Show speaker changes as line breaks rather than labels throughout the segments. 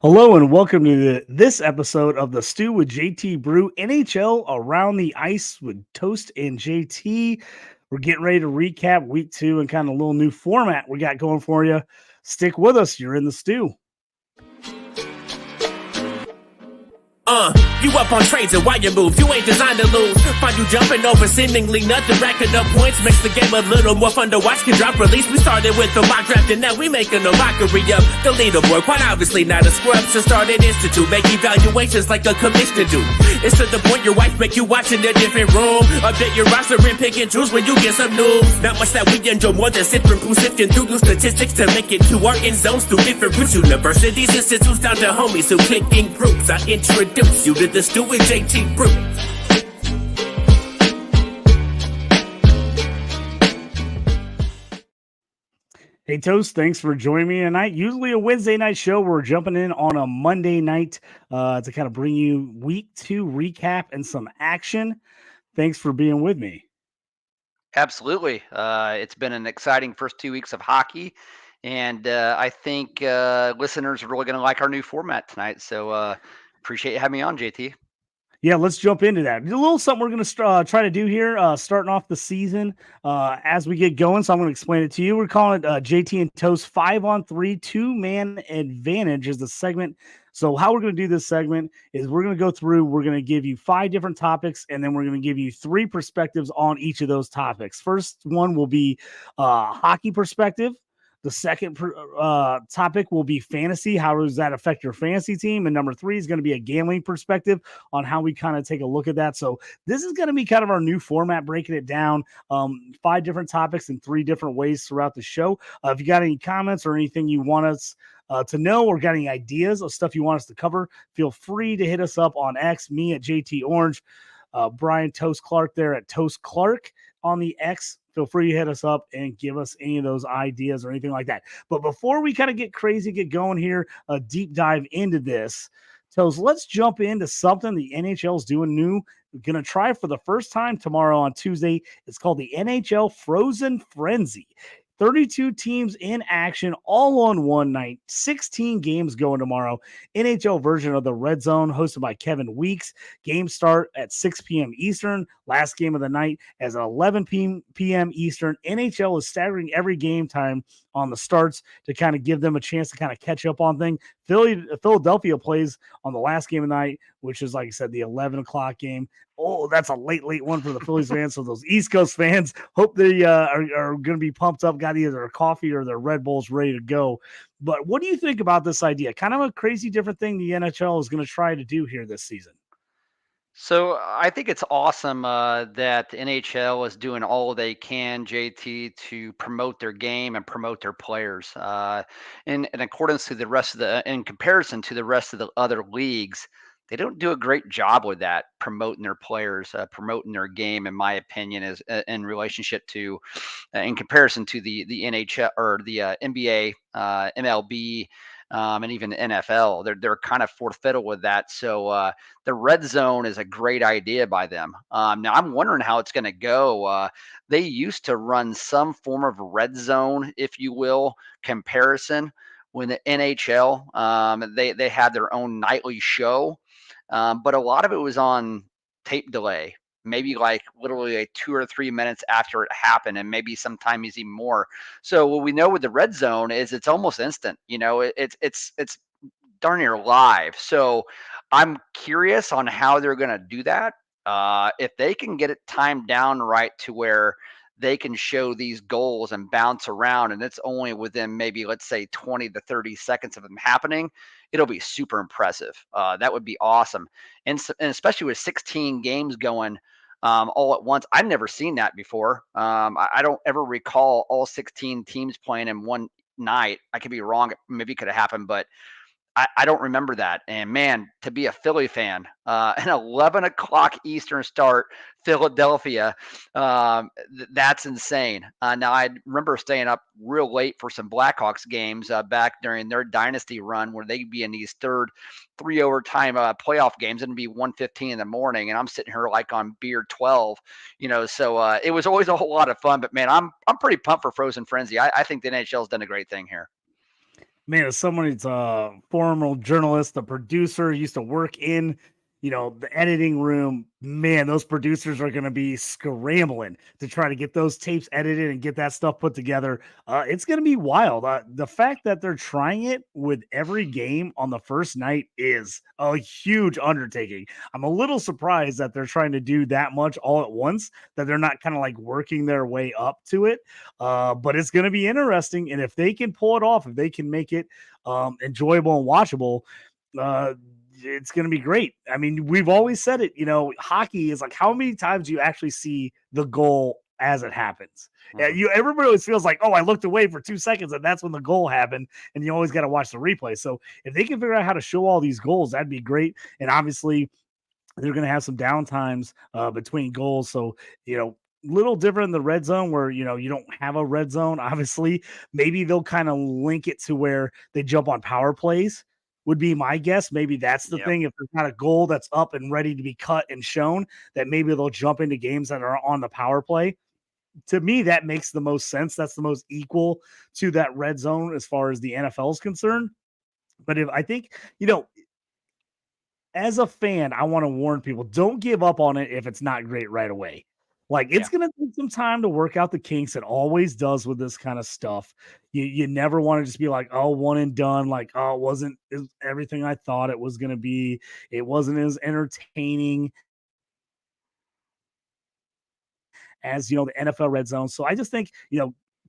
Hello and welcome to this episode of the Stew with JT Brew NHL Around the Ice with Toast and JT. We're getting ready to recap week 2 and kind of a little new format we got going for you. Stick with us. You're in the stew.
You up on trades and why you move, you ain't designed to lose. Find you jumping over seemingly nothing, racking up points, makes the game a little more fun to watch. Can drop release, we started with the mock draft and now we making a mockery of the leaderboard. Quite obviously not a scrub, so start an institute, make evaluations like a commissioner do. It's to the point your wife make you watch in a different room. Update your roster and pick and choose when you get some news. Not much that we enjoy more than sifting through through new statistics to make it to our end zones through different routes. Universities, institutes, down to homies who click in groups. I introduce you to the Stew with JT Brew.
Hey, Toast, thanks for joining me tonight. Usually a Wednesday night show. We're jumping in on a Monday night to kind of bring you week 2 recap and some action. Thanks for being with me.
Absolutely. It's been an exciting first 2 weeks of hockey, and I think listeners are really going to like our new format tonight. So appreciate you having me on, JT.
Yeah, let's jump into that. A little something we're going to try to do here, starting off the season as we get going. So I'm going to explain it to you. We're calling it JT and Toast 5-on-3 2-man advantage is the segment. So how we're going to do this segment is we're going to go through, we're going to give you 5 different topics, and then we're going to give you 3 perspectives on each of those topics. First one will be hockey perspective. The second topic will be fantasy. How does that affect your fantasy team? And number 3 is going to be a gambling perspective on how we kind of take a look at that. So this is going to be kind of our new format, breaking it down, 5 different topics in 3 different ways throughout the show. If you got any comments or anything you want us to know or got any ideas of stuff you want us to cover, feel free to hit us up on X, me at JT Orange, Bryan Toast Clark there at Toast Clark on the X. Feel free to hit us up and give us any of those ideas or anything like that. But before we kind of get crazy, get going here, a deep dive into this, Toast, let's jump into something the NHL is doing new. We're going to try for the first time tomorrow on Tuesday. It's called the NHL Frozen Frenzy. 32 teams in action all on one night. 16 games going tomorrow. NHL version of the Red Zone hosted by Kevin Weeks. Games start at 6 p.m. Eastern. Last game of the night as 11 p.m. Eastern. NHL is staggering every game time on the starts to kind of give them a chance to kind of catch up on things. Philadelphia plays on the last game of the night, which is, like I said, the 11 o'clock game. Oh, that's a late one for the Phillies fans. So those East Coast fans hope they are going to be pumped up, got either their coffee or their Red Bulls ready to go. But what do you think about this idea? Kind of a crazy different thing the NHL is going to try to do here this season.
So I think it's awesome that the NHL is doing all they can, JT, to promote their game and promote their players. In accordance to the rest of in comparison to the rest of the other leagues, they don't do a great job with that, promoting their players, promoting their game, in my opinion, is in relationship to, in comparison to the NHL or the NBA, MLB. And even the NFL, they're kind of forfeited with that. So the red zone is a great idea by them. Now I'm wondering how it's going to go. They used to run some form of red zone, if you will, comparison when the NHL. They had their own nightly show, but a lot of it was on tape delay. Maybe like literally like 2 or 3 minutes after it happened, and maybe sometimes even more. So what we know with the red zone is it's almost instant. You know, it's darn near live. So I'm curious on how they're going to do that. If they can get it timed down right to where they can show these goals and bounce around, and it's only within maybe, let's say, 20 to 30 seconds of them happening, it'll be super impressive. That would be awesome. And especially with 16 games going all at once. I've never seen that before. I don't ever recall all 16 teams playing in one night. I could be wrong. Maybe it could have happened, but I don't remember that. And man, to be a Philly fan, an 11 o'clock Eastern start, Philadelphia, that's insane. Now, I remember staying up real late for some Blackhawks games back during their dynasty run, where they'd be in these 3 overtime playoff games, and it'd be 1:15 in the morning, and I'm sitting here like on beer 12, you know. So it was always a whole lot of fun. But man, I'm pretty pumped for Frozen Frenzy. I think the NHL's done a great thing here.
Man, as someone who's a former journalist, a producer, used to work in, the editing room, man, those producers are going to be scrambling to try to get those tapes edited and get that stuff put together. It's going to be wild. The fact that they're trying it with every game on the first night is a huge undertaking. I'm a little surprised that they're trying to do that much all at once, that they're not kind of like working their way up to it. But it's going to be interesting. And if they can pull it off, if they can make it enjoyable and watchable, uh, it's going to be great. I mean, we've always said it, hockey is like, how many times do you actually see the goal as it happens?
Mhm.
Everybody always feels like, oh, I looked away for 2 seconds and that's when the goal happened. And you always got to watch the replay. So if they can figure out how to show all these goals, that'd be great. And obviously, they're going to have some downtimes between goals. So, little different in the red zone where, you don't have a red zone. Obviously, maybe they'll kind of link it to where they jump on power plays, would be my guess. Maybe that's the
Yep.
thing. If there's not a goal that's up and ready to be cut and shown, that maybe they'll jump into games that are on the power play. To me, that makes the most sense. That's the most equal to that red zone as far as the NFL is concerned. But if I think, as a fan, I want to warn people, don't give up on it if it's not great right away. Like,
Yeah.
it's gonna take some time to work out the kinks. It always does with this kind of stuff. You never want to just be like, oh, one and done. Like, oh, it wasn't everything I thought it was gonna be. It wasn't as entertaining as the NFL red zone. So I just think,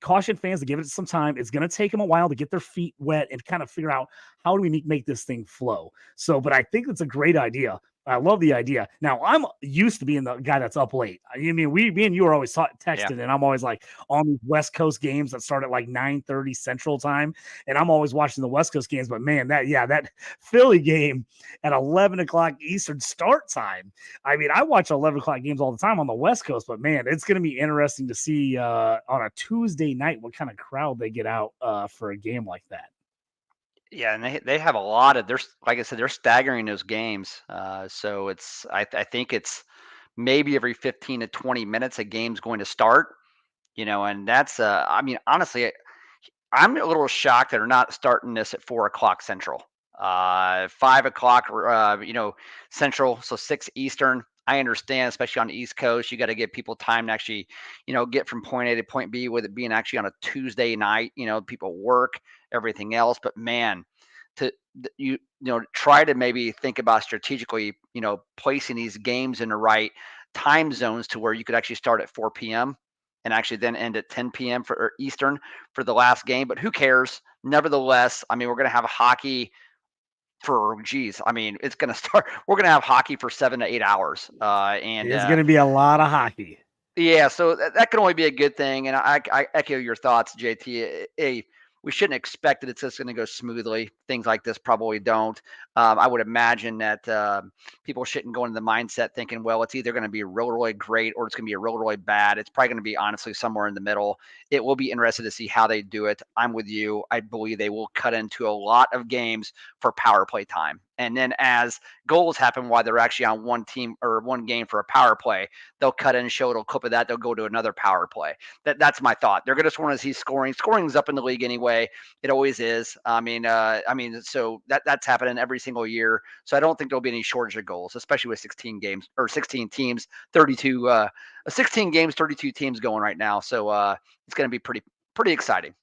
caution fans to give it some time. It's going to take them a while to get their feet wet and kind of figure out how do we make this thing flow. So, but I think it's a great idea. I love the idea. Now, I'm used to being the guy that's up late. I mean, me and you are always
Yeah.
texting, and I'm always like on these West Coast games that start at like 9:30 Central Time, and I'm always watching the West Coast games. But man, that Philly game at 11 o'clock Eastern start time. I mean, I watch 11 o'clock games all the time on the West Coast, but man, it's going to be interesting to see on a Tuesday night what kind of crowd they get out for a game like that.
Yeah, and they have a lot of there's like I said, they're staggering those games. So I think it's maybe every 15 to 20 minutes a game's going to start. And that's I mean, honestly, I'm a little shocked that they're not starting this at 4 o'clock Central, 5 o'clock, Central, so 6 Eastern. I understand, especially on the East Coast, you got to give people time to actually, get from point A to point B, with it being actually on a Tuesday night. People work, everything else, but man, to try to maybe think about strategically, placing these games in the right time zones to where you could actually start at 4 p.m. and actually then end at 10 p.m. for Eastern for the last game. But who cares? Nevertheless, I mean, we're going to have hockey for, geez, I mean, it's going to start. We're going to have hockey for 7 to 8 hours. And
It's going to be a lot of hockey.
Yeah, so that can only be a good thing. And I echo your thoughts, JT. We shouldn't expect that it's just going to go smoothly. Things like this probably don't. I would imagine that people shouldn't go into the mindset thinking, well, it's either going to be real, really great or it's going to be real, really bad. It's probably going to be honestly somewhere in the middle. It will be interesting to see how they do it. I'm with you. I believe they will cut into a lot of games for power play time. And then as goals happen while they're actually on one team or one game for a power play, they'll cut in and show a little clip of that. They'll go to another power play. That's my thought. They're going to want to see scoring. Scoring's up in the league anyway. It always is. So that's happening every single year. So I don't think there'll be any shortage of goals, especially with 16 games or 16 teams, 32, 16 games, 32 teams going right now. So it's going to be pretty exciting.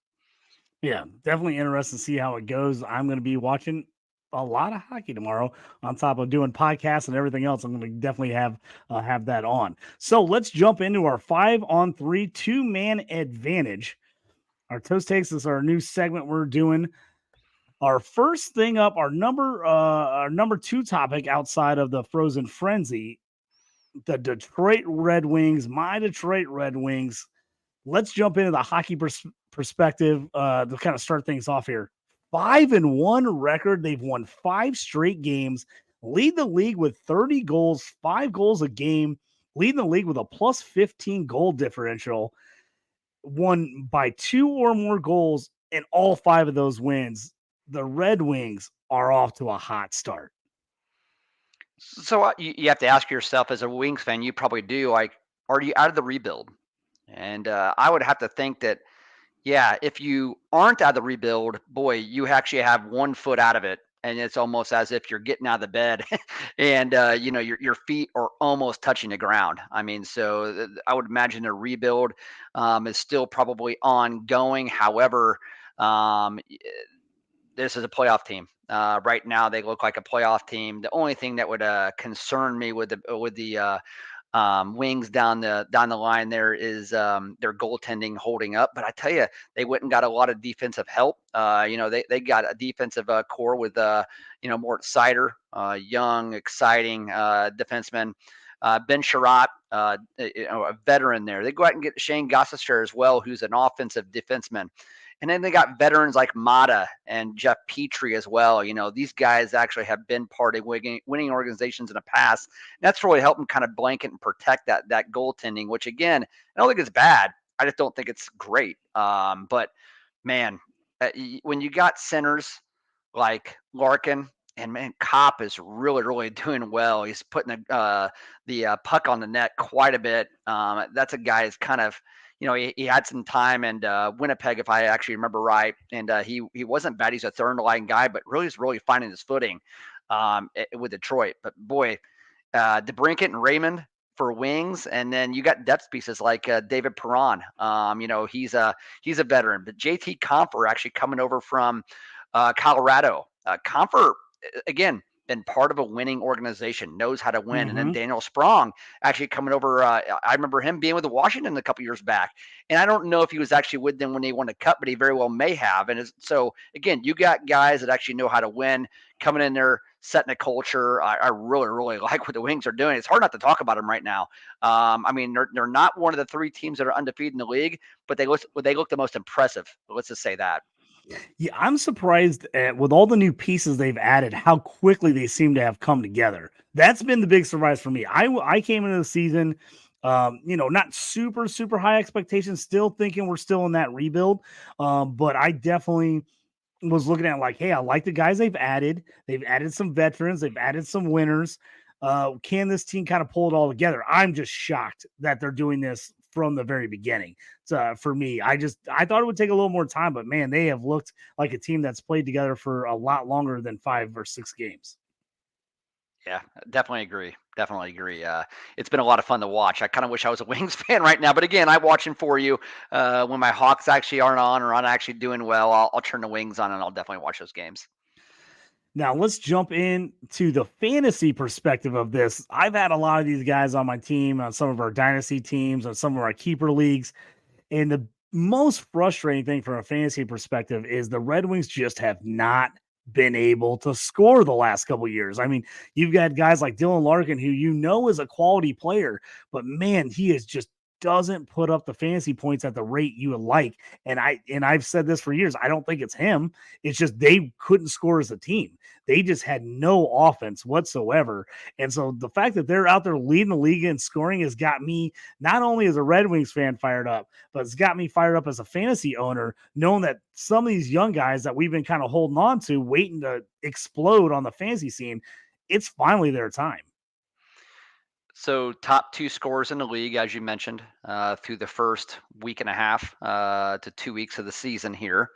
Yeah, definitely interesting to see how it goes. I'm going to be watching a lot of hockey tomorrow on top of doing podcasts and everything else. I'm going to definitely have that on. So let's jump into our 5-on-3 two-man advantage. Our Toast Takes is our new segment we're doing. Our first thing up, our number two topic outside of the Frozen Frenzy, the Detroit Red Wings, my Detroit Red Wings. Let's jump into the hockey perspective to kind of start things off here. 5-1 record. They've won 5 straight games, lead the league with 30 goals, 5 goals a game, lead the league with a plus 15 goal differential, won by 2 or more goals in all 5 of those wins. The Red Wings are off to a hot start.
So you have to ask yourself as a Wings fan, you probably do, like, are you out of the rebuild? And I would have to think that Yeah, if you aren't out of the rebuild, boy, you actually have 1 foot out of it, and it's almost as if you're getting out of the bed, and your feet are almost touching the ground. I mean, so I would imagine the rebuild is still probably ongoing. However, um, this is a playoff team. Right now, they look like a playoff team. The only thing that would concern me with the wings down the line there is their goaltending holding up. But I tell you, they went and got a lot of defensive help. They got a defensive core with Mort Sider, young, exciting defenseman. Ben Sherratt, a veteran there. They go out and get Shane Gostisbehere as well, who's an offensive defenseman. And then they got veterans like Mata and Jeff Petrie as well. These guys actually have been part of winning organizations in the past. And that's really helped them kind of blanket and protect that goaltending, which again, I don't think it's bad. I just don't think it's great. But man, when you got centers like Larkin, and man, Kopp is really, really doing well. He's putting the puck on the net quite a bit. That's a guy who's kind of, he had some time in Winnipeg, if I actually remember right, and he wasn't bad. He's a third line guy, but really is really finding his footing with Detroit. But boy, DeBrincat and Raymond for wings, and then you got depth pieces like David Perron. He's a veteran, but JT Compher actually coming over from Colorado. Compher again been part of a winning organization, knows how to win, and then
Mm-hmm.
Daniel Sprong actually coming over. I remember him being with Washington a couple years back, and I don't know if he was actually with them when they won the Cup, but he very well may have. And so again, you got guys that actually know how to win coming in there, setting a culture. I really, really like what the Wings are doing. It's hard not to talk about them right now. I mean, they're not one of the 3 teams that are undefeated in the league, but they look the most impressive. Let's just say that.
Yeah, I'm surprised at, with all the new pieces they've added, how quickly they seem to have come together. That's been the big surprise for me. I came into the season, not super super high expectations, still thinking we're still in that rebuild. But I definitely was looking at like, hey, I like the guys they've added. They've added some veterans. They've added some winners. Can this team kind of pull it all together? I'm just shocked that they're doing this from the very beginning. So for me, I thought it would take a little more time, but man, they have looked like a team that's played together for a lot longer than 5 or 6 games.
Yeah, definitely agree. Definitely agree. It's been a lot of fun to watch. I kind of wish I was a Wings fan right now, but again, I'm watching for you. When my Hawks actually aren't on or aren't actually doing well, I'll turn the Wings on and I'll definitely watch those games.
Now let's jump into the fantasy perspective of this. I've had a lot of these guys on my team, on some of our dynasty teams, on some of our keeper leagues. And the most frustrating thing from a fantasy perspective is the Red Wings just have not been able to score the last couple of years. I mean, you've got guys like Dylan Larkin, who is a quality player, but man, he is just doesn't put up the fantasy points at the rate you would like. And I've said this for years. I don't think it's him. It's just they couldn't score as a team. They just had no offense whatsoever. And so the fact that they're out there leading the league in scoring has got me not only as a Red Wings fan fired up, but it's got me fired up as a fantasy owner, knowing that some of these young guys that we've been kind of holding on to, waiting to explode on the fantasy scene, it's finally their time.
So, top 2 scorers in the league, as you mentioned, through the first week and a half to 2 weeks of the season here.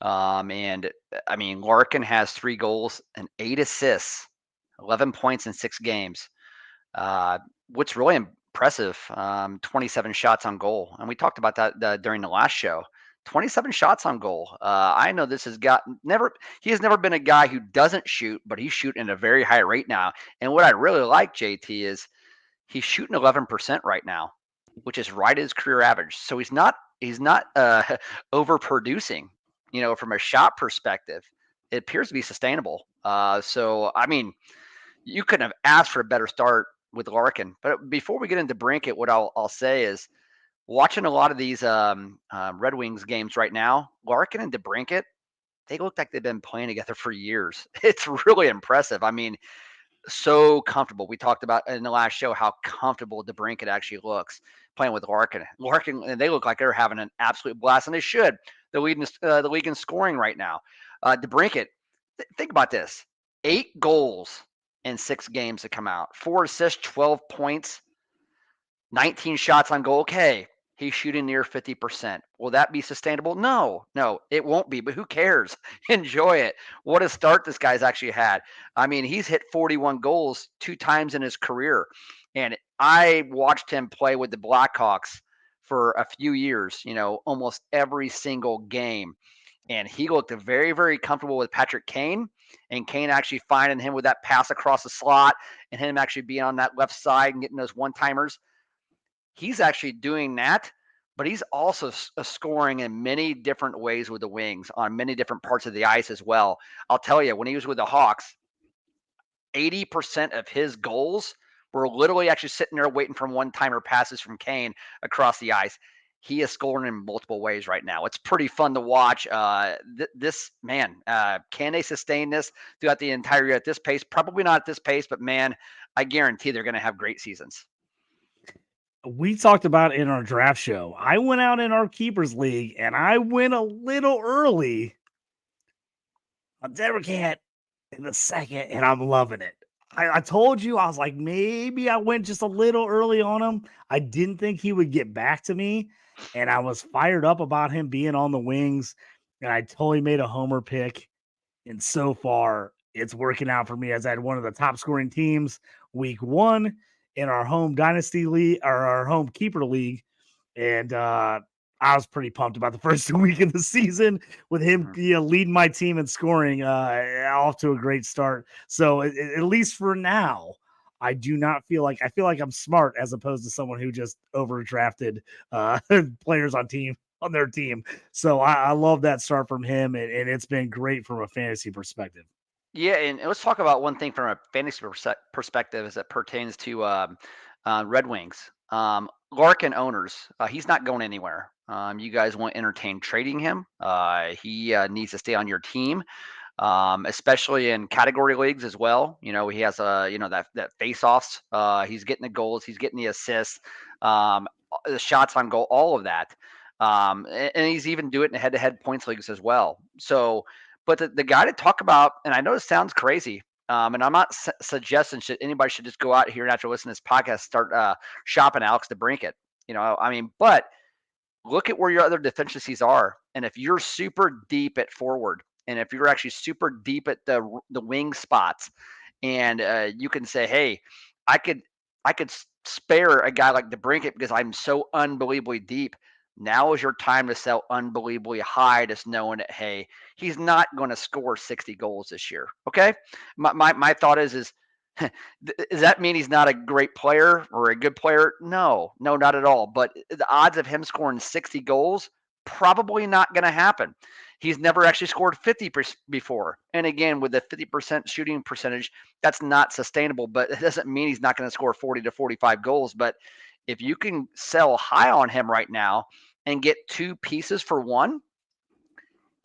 And I mean, Larkin has 3 goals and 8 assists, 11 points in 6 games. What's really impressive, 27 shots on goal. And we talked about that during the last show. 27 shots on goal. I know he has never been a guy who doesn't shoot, but he's shooting at a very high rate now. And what I really like, JT, is he's shooting 11% right now, which is right at his career average. So he's not overproducing, from a shot perspective. It appears to be sustainable. So I mean, you couldn't have asked for a better start with Larkin. But before we get into Brinkett, what I'll say is watching a lot of these Red Wings games right now, Larkin and DeBrincat, they look like they've been playing together for years. It's really impressive. I mean, so comfortable. We talked about in the last show how comfortable DeBrincat actually looks playing with Larkin. Larkin, and they look like they're having an absolute blast, and they should. They're leading the league in scoring right now. DeBrincat, think about this: 8 goals in 6 games to come out, 4 assists, 12 points, 19 shots on goal. Okay, He's shooting near 50%. Will that be sustainable? No, it won't be, but who cares? Enjoy it. What a start this guy's actually had. I mean, he's hit 41 goals 2 times in his career. And I watched him play with the Blackhawks for a few years, almost every single game. And he looked very, very comfortable with Patrick Kane, and Kane actually finding him with that pass across the slot and him actually being on that left side and getting those one-timers. He's actually doing that, but he's also scoring in many different ways with the wings on many different parts of the ice as well. I'll tell you, when he was with the Hawks, 80% of his goals were literally actually sitting there waiting for one-timer passes from Kane across the ice. He is scoring in multiple ways right now. It's pretty fun to watch. This man, can they sustain this throughout the entire year at this pace? Probably not at this pace, but man, I guarantee they're going to have great seasons.
We talked about in our draft show. I went out in our keepers league and I went a little early on Derek Cat in the second, and I'm loving it. I told you, I was like, maybe I went just a little early on him. I didn't think he would get back to me, and I was fired up about him being on the wings, and I totally made a homer pick. And so far, it's working out for me as I had one of the top scoring teams week 1 in our home dynasty league or our home keeper league. And I was pretty pumped about the first week of the season with him leading my team and scoring off to a great start. So at least for now, I do not feel like I'm smart as opposed to someone who just overdrafted players on their team. So I love that start from him, and it's been great from a fantasy perspective.
Yeah, and let's talk about one thing from a fantasy perspective as it pertains to Red Wings. Larkin owners, he's not going anywhere. You guys won't entertain trading him. He needs to stay on your team, especially in category leagues as well. He has that face-offs. He's getting the goals. He's getting the assists, the shots on goal, all of that. And he's even doing it in head-to-head points leagues as well. So, but the guy to talk about, and I know it sounds crazy, and I'm not suggesting anybody should just go out here and after listening to this podcast start shopping Alex DeBrincat. But look at where your other deficiencies are, and if you're super deep at forward, and if you're actually super deep at the wing spots, and you can say, hey, I could spare a guy like DeBrincat because I'm so unbelievably deep. Now is your time to sell unbelievably high, just knowing that, hey, he's not going to score 60 goals this year. Okay. My thought is does that mean he's not a great player or a good player? No, not at all. But the odds of him scoring 60 goals, probably not going to happen. He's never actually scored 50 before. And again, with the 50% shooting percentage, that's not sustainable, but it doesn't mean he's not going to score 40 to 45 goals. But if you can sell high on him right now and get 2 pieces for 1,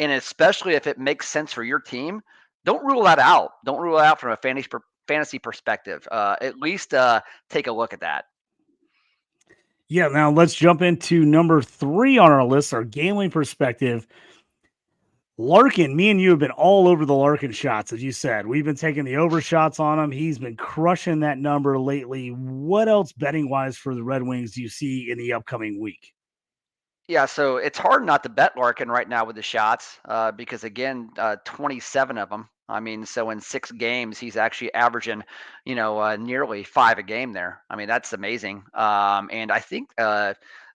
and especially if it makes sense for your team, don't rule that out. Don't rule it out from a fantasy perspective. At least take a look at that.
Yeah, now let's jump into number 3 on our list, our gambling perspective. Larkin, me and you have been all over the Larkin shots, as you said. We've been taking the over shots on him. He's been crushing that number lately. What else betting-wise for the Red Wings do you see in the upcoming week?
Yeah, so it's hard not to bet Larkin right now with the shots because, again, 27 of them. I mean, so in 6 games, he's actually averaging, nearly 5 a game there. I mean, that's amazing. And I think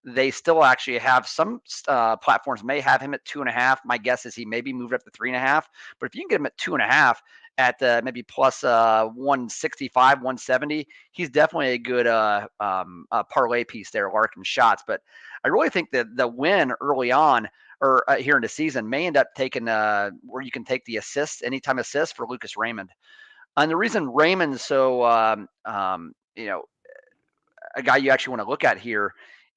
they still actually have some platforms may have him at 2.5. My guess is he maybe moved up to 3.5. But if you can get him at 2.5 at maybe plus 165, 170, he's definitely a good parlay piece there, Larkin shots. But I really think that the win early on or here in the season may end up taking where you can take the assists, anytime assist for Lucas Raymond. And the reason Raymond's so, a guy you actually want to look at here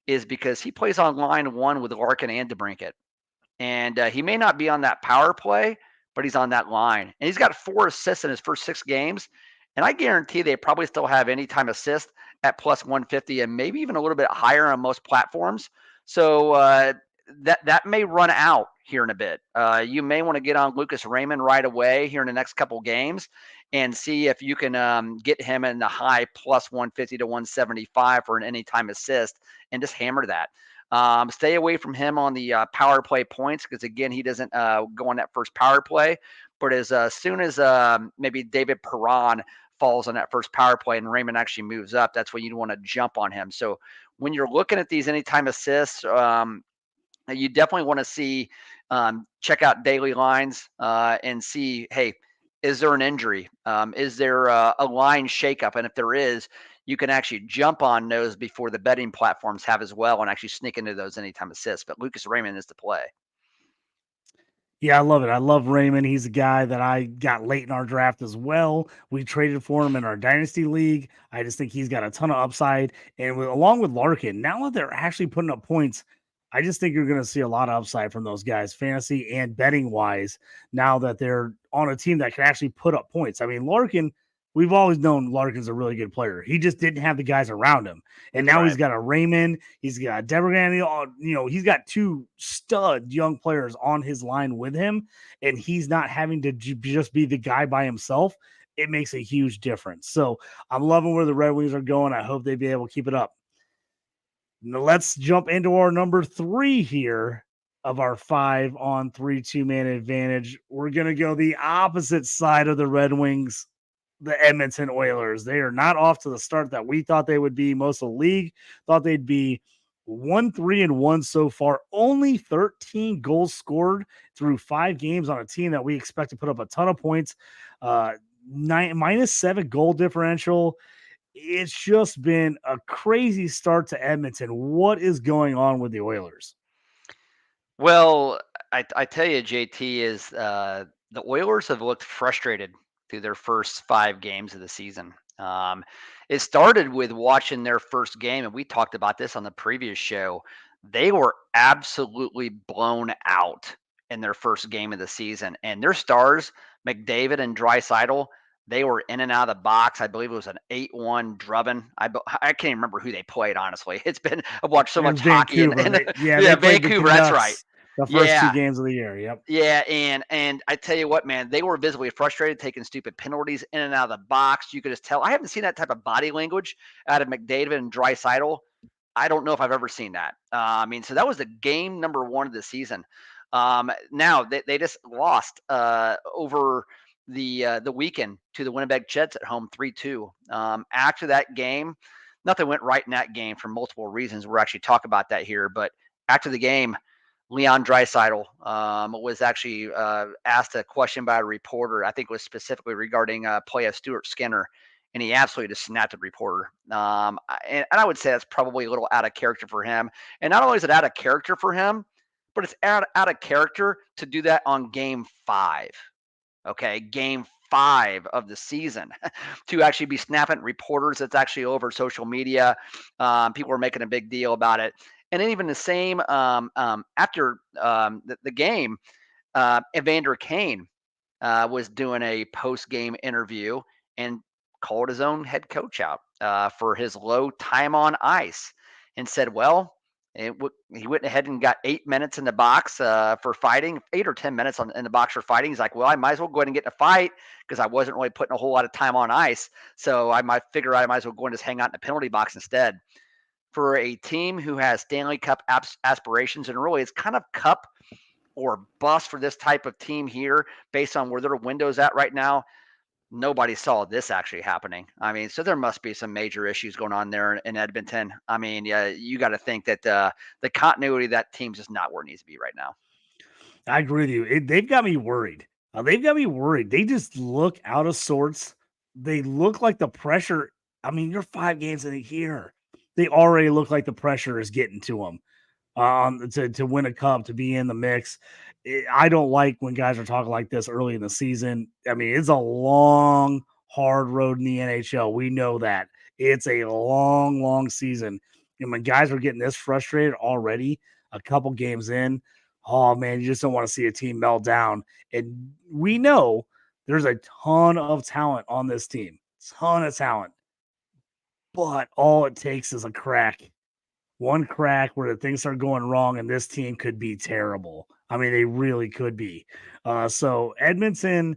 is because he plays on line 1 with Larkin and DeBrincat. And he may not be on that power play, but he's on that line. And he's got 4 assists in his first 6 games. And I guarantee they probably still have anytime assist at plus 150 and maybe even a little bit higher on most platforms. So that may run out here in a bit. You may want to get on Lucas Raymond right away here in the next couple games and see if you can get him in the high plus 150 to 175 for an anytime assist and just hammer that. Stay away from him on the power play points because, again, he doesn't go on that first power play. But as soon as maybe David Perron falls on that first power play and Raymond actually moves up, that's when you want to jump on him. So when you're looking at these anytime assists, you definitely want to see, check out daily lines and see, hey, is there an injury? Is there a line shakeup? And if there is, you can actually jump on those before the betting platforms have as well and actually sneak into those anytime assists. But Lucas Raymond is the play.
Yeah, I love it. I love Raymond. He's a guy that I got late in our draft as well. We traded for him in our dynasty league. I just think he's got a ton of upside. And along with Larkin, now that they're actually putting up points, I just think you're going to see a lot of upside from those guys, fantasy and betting wise, now that they're on a team that can actually put up points. I mean, Larkin, we've always known Larkin's a really good player. He just didn't have the guys around him. And now he's got a Raymond, he's got Debergan, he's got two stud young players on his line with him, and he's not having to just be the guy by himself. It makes a huge difference. So I'm loving where the Red Wings are going. I hope they be able to keep it up. Now let's jump into our number 3 here of our 5-on-3 2-man advantage. We're going to go the opposite side of the Red Wings, the Edmonton Oilers. They are not off to the start that we thought they would be. Most of the league thought they'd be 1-3-1 so far. Only 13 goals scored through 5 games on a team that we expect to put up a ton of points. -7 goal differential. It's just been a crazy start to Edmonton. What is going on with the Oilers?
Well, I tell you, JT, is the Oilers have looked frustrated through their first 5 games of the season. It started with watching their first game, and we talked about this on the previous show. They were absolutely blown out in their first game of the season, and their stars, McDavid and Draisaitl, they were in and out of the box. I believe it was an 8-1 drubbing. I can't even remember who they played, honestly. I've watched so much hockey.
Yeah,
Vancouver, that's right.
The first 2 games of the year. Yep.
Yeah, and I tell you what, man, they were visibly frustrated, taking stupid penalties in and out of the box. You could just tell. I haven't seen that type of body language out of McDavid and Draisaitl. I don't know if I've ever seen that. So that was the game number 1 of the season. Now they just lost over the weekend to the Winnipeg Jets at home 3-2. After that game, nothing went right in that game for multiple reasons. We'll actually talk about that here. But after the game, Leon Draisaitl was actually asked a question by a reporter. I think it was specifically regarding play of Stuart Skinner, and he absolutely just snapped at the reporter. And I would say that's probably a little out of character for him. And not only is it out of character for him, but it's out of character to do that on game 5. Okay, game 5 of the season to actually be snapping at reporters. That's actually over social media. People are making a big deal about it. And then even the same after the game, Evander Kane was doing a post-game interview and called his own head coach out for his low time on ice and said, well, he went ahead and got 8 minutes in the box for fighting, 8 or 10 minutes in the box for fighting. He's like, well, I might as well go ahead and get in a fight because I wasn't really putting a whole lot of time on ice. So I might as well go and just hang out in the penalty box instead. For a team who has Stanley Cup aspirations, and really it's kind of cup or bust for this type of team here based on where their window's at right now, nobody saw this actually happening. So there must be some major issues going on there in Edmonton. You got to think that the continuity of that team's just not where it needs to be right now.
I agree with you. They've got me worried. They just look out of sorts. They look like the pressure. You're 5 games in a year. They already look like the pressure is getting to them to win a cup, to be in the mix. I don't like when guys are talking like this early in the season. It's a long, hard road in the NHL. We know that. It's a long, long season. And when guys are getting this frustrated already, a couple games in, oh, man, you just don't want to see a team melt down. And we know there's a ton of talent on this team. Ton of talent. But all it takes is a crack. One crack where the things start going wrong, and this team could be terrible. They really could be. So Edmonton,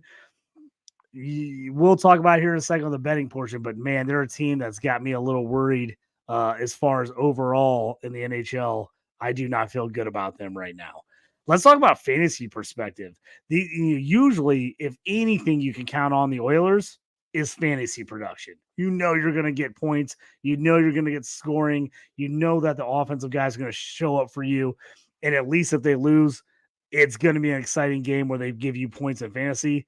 we'll talk about here in a second on the betting portion, but man, they're a team that's got me a little worried as far as overall in the NHL. I do not feel good about them right now. Let's talk about fantasy perspective. Usually, if anything you can count on the Oilers is fantasy production. You know you're going to get points. You know you're going to get scoring. You know that the offensive guys are going to show up for you. And at least if they lose, it's going to be an exciting game where they give you points in fantasy.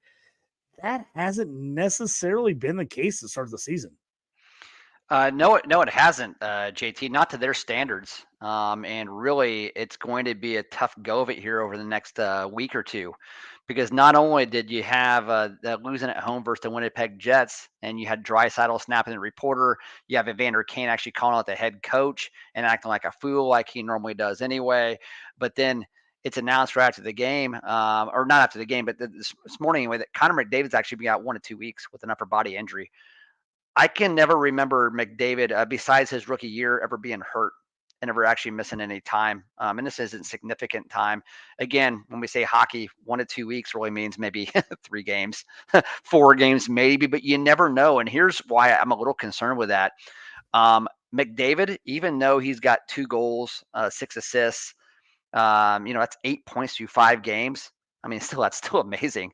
That hasn't necessarily been the case to start the season.
No, it hasn't, JT. Not to their standards, and really, it's going to be a tough go of it here over the next week or two, because not only did you have that losing at home versus the Winnipeg Jets, and you had Draisaitl snapping the reporter, you have Evander Kane actually calling out the head coach and acting like a fool, like he normally does anyway. But then it's announced right after the game, or not after the game, but this morning anyway, that Connor McDavid's actually been out 1 to 2 weeks with an upper body injury. I can never remember McDavid, besides his rookie year, ever being hurt and ever actually missing any time. And this isn't significant time. Again, when we say hockey, 1 to 2 weeks really means maybe 3 games, 4 games maybe, but you never know. And here's why I'm a little concerned with that. McDavid, even though he's got 2 goals, 6 assists, that's 8 points through 5 games. I mean, that's still amazing.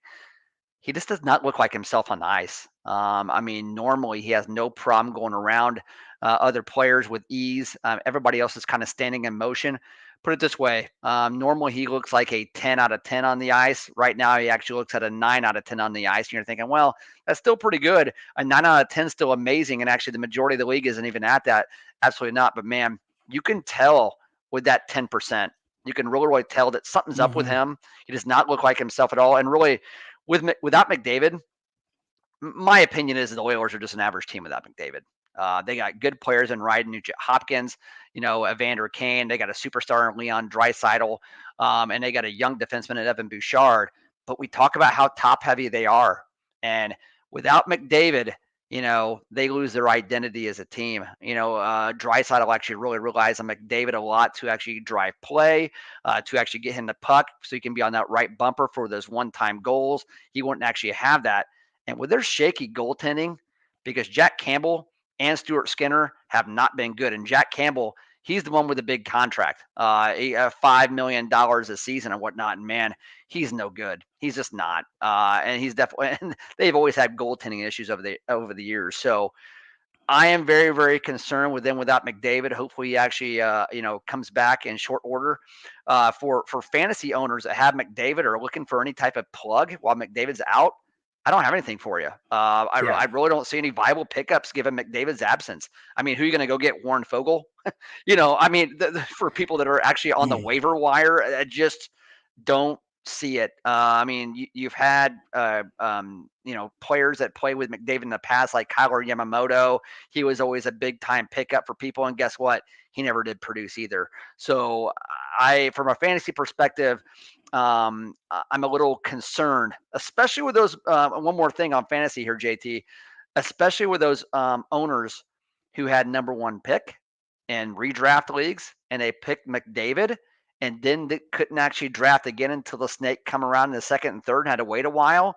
He just does not look like himself on the ice. Normally he has no problem going around other players with ease. Everybody else is kind of standing in motion. Put it this way. Normally he looks like a 10 out of 10 on the ice. Right now he actually looks at a 9 out of 10 on the ice. And you're thinking, well, that's still pretty good. A 9 out of 10 is still amazing. And actually the majority of the league isn't even at that. Absolutely not. But man, you can tell with that 10%. You can really tell that something's up with him. He does not look like himself at all. And really, without McDavid, my opinion is the Oilers are just an average team without McDavid. They got good players in Ryden Nugent Hopkins, Evander Kane. They got a superstar in Leon Draisaitl, and they got a young defenseman in Evan Bouchard. But we talk about how top heavy they are, and without McDavid, they lose their identity as a team. Draisaitl actually really relies on McDavid a lot to actually drive play, to actually get him the puck so he can be on that right bumper for those one-time goals. He wouldn't actually have that. And with their shaky goaltending, because Jack Campbell and Stuart Skinner have not been good. And Jack Campbell, he's the one with the big contract, $5 million a season and whatnot. And man, he's no good. He's just not. And he's definitely, and they've always had goaltending issues over the years. So I am very, very concerned with them without McDavid. Hopefully he actually, comes back in short order. For fantasy owners that have McDavid or are looking for any type of plug while McDavid's out, I don't have anything for you. I really don't see any viable pickups given McDavid's absence. I mean, who are you going to go get? Warren Fogle? For people that are actually on the waiver wire, I just don't see it. You've had players that play with McDavid in the past, like Kyler Yamamoto. He was always a big time pickup for people, and guess what? He never did produce either. So from a fantasy perspective, I'm a little concerned, especially with those. One more thing on fantasy here, JT, especially with those owners who had number 1 pick in redraft leagues, and they picked McDavid, and then they couldn't actually draft again until the snake come around in the second and third and had to wait a while.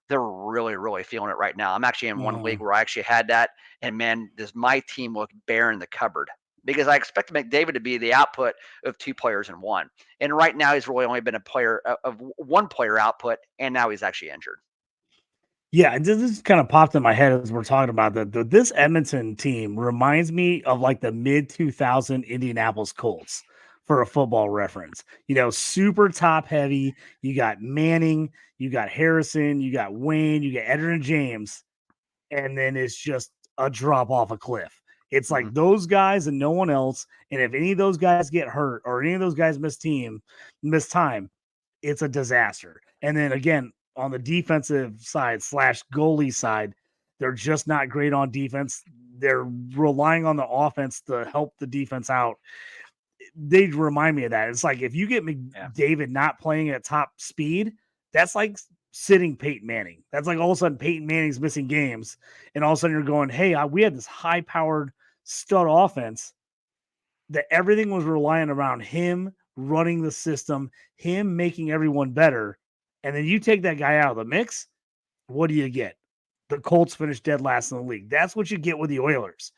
They're really, really feeling it right now. I'm actually in one league where I actually had that, and man, does my team look bare in the cupboard, because I expect McDavid to be the output of 2 players in one. And right now he's really only been a player of 1 player output, and now he's actually injured.
Yeah, and this kind of popped in my head as we're talking about that. This Edmonton team reminds me of like the mid-2000 Indianapolis Colts for a football reference. Super top heavy. You got Manning, you got Harrison, you got Wayne, you got Edgerrin James, and then it's just a drop off a cliff. It's like those guys and no one else. And if any of those guys get hurt or any of those guys miss time, it's a disaster. And then again, on the defensive side / goalie side, they're just not great on defense. They're relying on the offense to help the defense out. They remind me of that. It's like if you get McDavid not playing at top speed, that's like sitting Peyton Manning. That's like all of a sudden Peyton Manning's missing games, and all of a sudden you're going, hey, we had this high-powered stud offense that everything was relying around him running the system, him making everyone better, and then you take that guy out of the mix, what do you get? The Colts finished dead last in the league. That's what you get with the Oilers.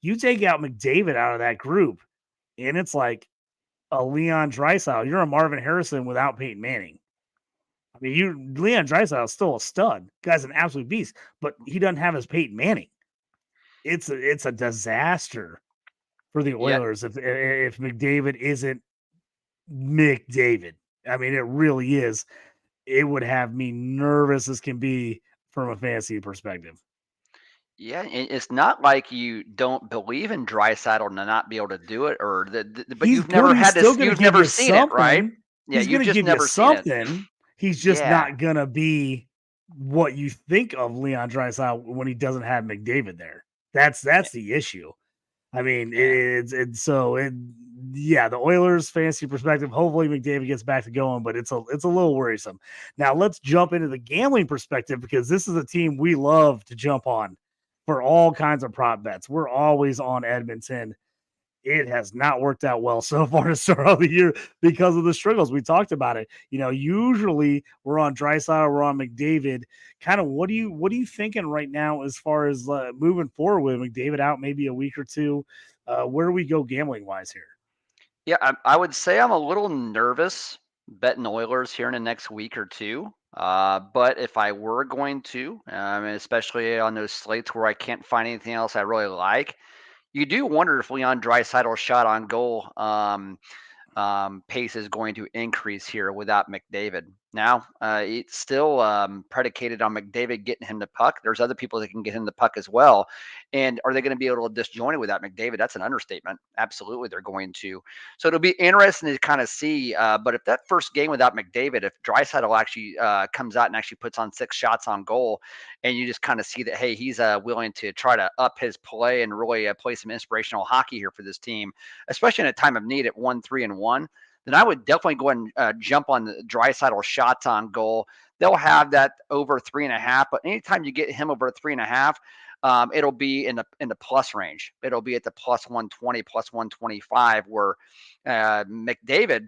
You take out McDavid out of that group, and it's like a Leon Draisaitl. You're a Marvin Harrison without Peyton Manning. I mean, Leon Draisaitl is still a stud. Guy's an absolute beast, but he doesn't have his Peyton Manning. It's a disaster for the
Yeah,
Oilers if McDavid isn't McDavid. I mean, it really is. It would have me nervous as can be from a fantasy perspective.
yeah, it's not like you don't believe in Draisaitl to not be able to do it, or but
He's
you've
good.
never
He's
had
still
this.
going to
You've
give
never
you
seen it, right?
something.
Yeah,
He's going
you've
to
just
give you
never seen it.
something. He's just
Yeah,
not going to be what you think of Leon Draisaitl when he doesn't have McDavid there. That's
yeah,
the issue. I mean,
yeah.
yeah, the Oilers fantasy perspective. Hopefully, McDavid gets back to going, but it's a little worrisome. Now, let's jump into the gambling perspective because this is a team we love to jump on for all kinds of prop bets. We're always on Edmonton. It has not worked out well so far to start off the year because of the struggles. We talked about it. Usually we're on Draisaitl, we're on McDavid. Kind of what are you thinking right now as far as moving forward with McDavid out maybe a week or two? Where do we go gambling wise here?
Yeah, I would say I'm a little nervous betting Oilers here in the next week or two. But if I were going to, especially on those slates where I can't find anything else I really like, you do wonder if Leon Draisaitl's shot on goal pace is going to increase here without McDavid. Now, it's still predicated on McDavid getting him the puck. There's other people that can get him the puck as well. And are they going to be able to disjoint it without McDavid? That's an understatement. Absolutely, they're going to. So it'll be interesting to kind of see. But if that first game without McDavid, if Draisaitl actually comes out and actually puts on 6 shots on goal, and you just kind of see that, hey, he's willing to try to up his play and really play some inspirational hockey here for this team, especially in a time of need at 1-3-1, then I would definitely go and jump on the Draisaitl shots on goal. They'll have that over 3.5, but anytime you get him over 3.5, it'll be in the plus range. It'll be at the plus 120, plus 125, where McDavid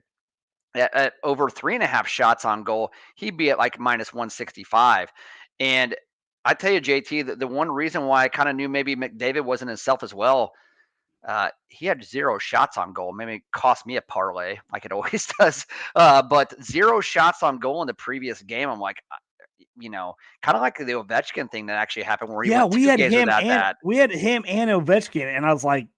at over 3.5 shots on goal, he'd be at like minus 165. And I tell you, JT, the one reason why I kind of knew maybe McDavid wasn't himself as well, he had 0 shots on goal. Maybe it cost me a parlay like it always does. But 0 shots on goal in the previous game. I'm like, kind of like the Ovechkin thing that actually happened where he
Yeah,
went 2 games without that.
we had him and Ovechkin, and I was like,